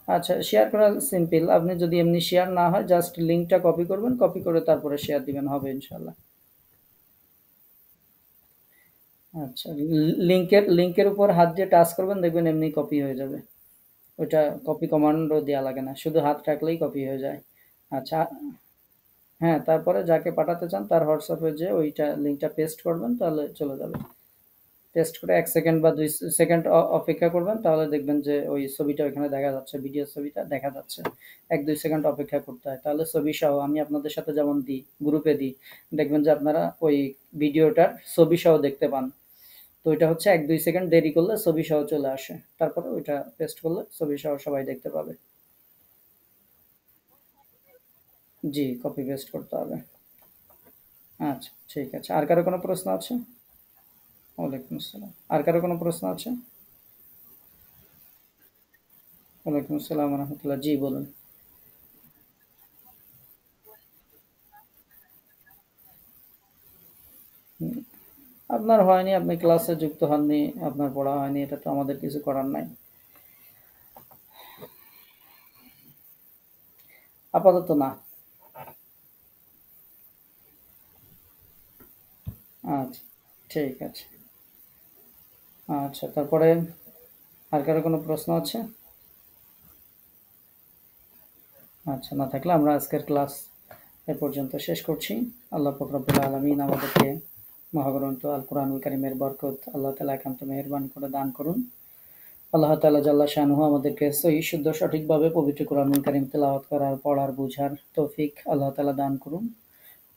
আচ্ছা, শেয়ার করা সিম্পল। আপনি যদি এমনি শেয়ার না হয়, জাস্ট লিঙ্কটা কপি করবেন, কপি করে তারপরে শেয়ার দিবেন, হবে ইনশাআল্লাহ। আচ্ছা, লিংকের উপর হাত দিয়ে টাচ করবেন, দেখবেন এমনি কপি হয়ে যাবে। ওইটা কপি কমান্ডও দেওয়া লাগে না, শুধু হাত রাখলেই কপি হয়ে যায়। আচ্ছা। হ্যাঁ, তারপরে যাকে পাঠাতে চান তার হোয়াটসঅ্যাপে যে ওইটা লিঙ্কটা পেস্ট করবেন, তাহলে চলে যাবে। টেস্ট করে ১ সেকেন্ড বা ২ সেকেন্ড অপেক্ষা করবেন, তাহলে দেখবেন যে ওই ছবিটা ওইখানে দেখা যাচ্ছে, ভিডিওর ছবিটা দেখা যাচ্ছে। ১-২ সেকেন্ড অপেক্ষা করতে হয়। তাহলে ছবিসহ আমি আপনাদের সাথে যেমন দিই, গ্রুপে দিই, দেখবেন যে আপনারা ওই ভিডিওটার ছবিসহ দেখতে পান। তো ওইটা হচ্ছে ১-২ সেকেন্ড দেরি করলে ছবিসহ চলে আসে। তারপরে ওইটা পেস্ট করলে ছবিসহ সবাই দেখতে পাবে। জি, কপি পেস্ট করতে হবে। আচ্ছা, ঠিক আছে। আর কারো কোনো প্রশ্ন আছে? ওয়ালাইকুম আসসালাম। আর কারো কোনো প্রশ্ন আছে? ওয়ালাইকুম আসসালাম ওয়া রাহমাতুল্লাহ। জি, বলুন। হুম, আপনার হয়নি, আপনি ক্লাসে যুক্ত হননি, আপনার পড়া হয়নি, এটা তো আমাদের কিছু করার নাই। আপাতত না। আচ্ছা, ঠিক আছে। আচ্ছা, তারপরে আর কারো কোনো প্রশ্ন আছে? আচ্ছা, না থাকলে আমরা আজকের ক্লাস এ পর্যন্ত শেষ করছি। আল্লাহ পাক রব্বুল আলামিন আমাদেরকে মহাগ্রন্থ আল কোরআনুল কারীমের বরকত আল্লাহ তাআলা একান্ত মেহেরবানি করে দান করুন। আল্লাহ তাআলা জাল্লা শানুহু আমাদেরকে সহিহ শুদ্ধ সঠিকভাবে পবিত্র কোরআনুল কারীম তেলাওয়াত করার, পড়ার, বুঝার তৌফিক আল্লাহ তাআলা দান করুন।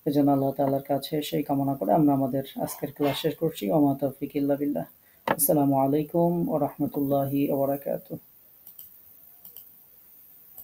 এজন্য আল্লাহ তাআলার কাছে সেই কামনা করে আমরা আমাদের আজকের ক্লাস শেষ করছি। ওয়া মা তাওফিক ইল্লা বিল্লাহ। আসসালামু আলাইকুম ওয়া রাহমাতুল্লাহি ওয়া বারাকাতুহু।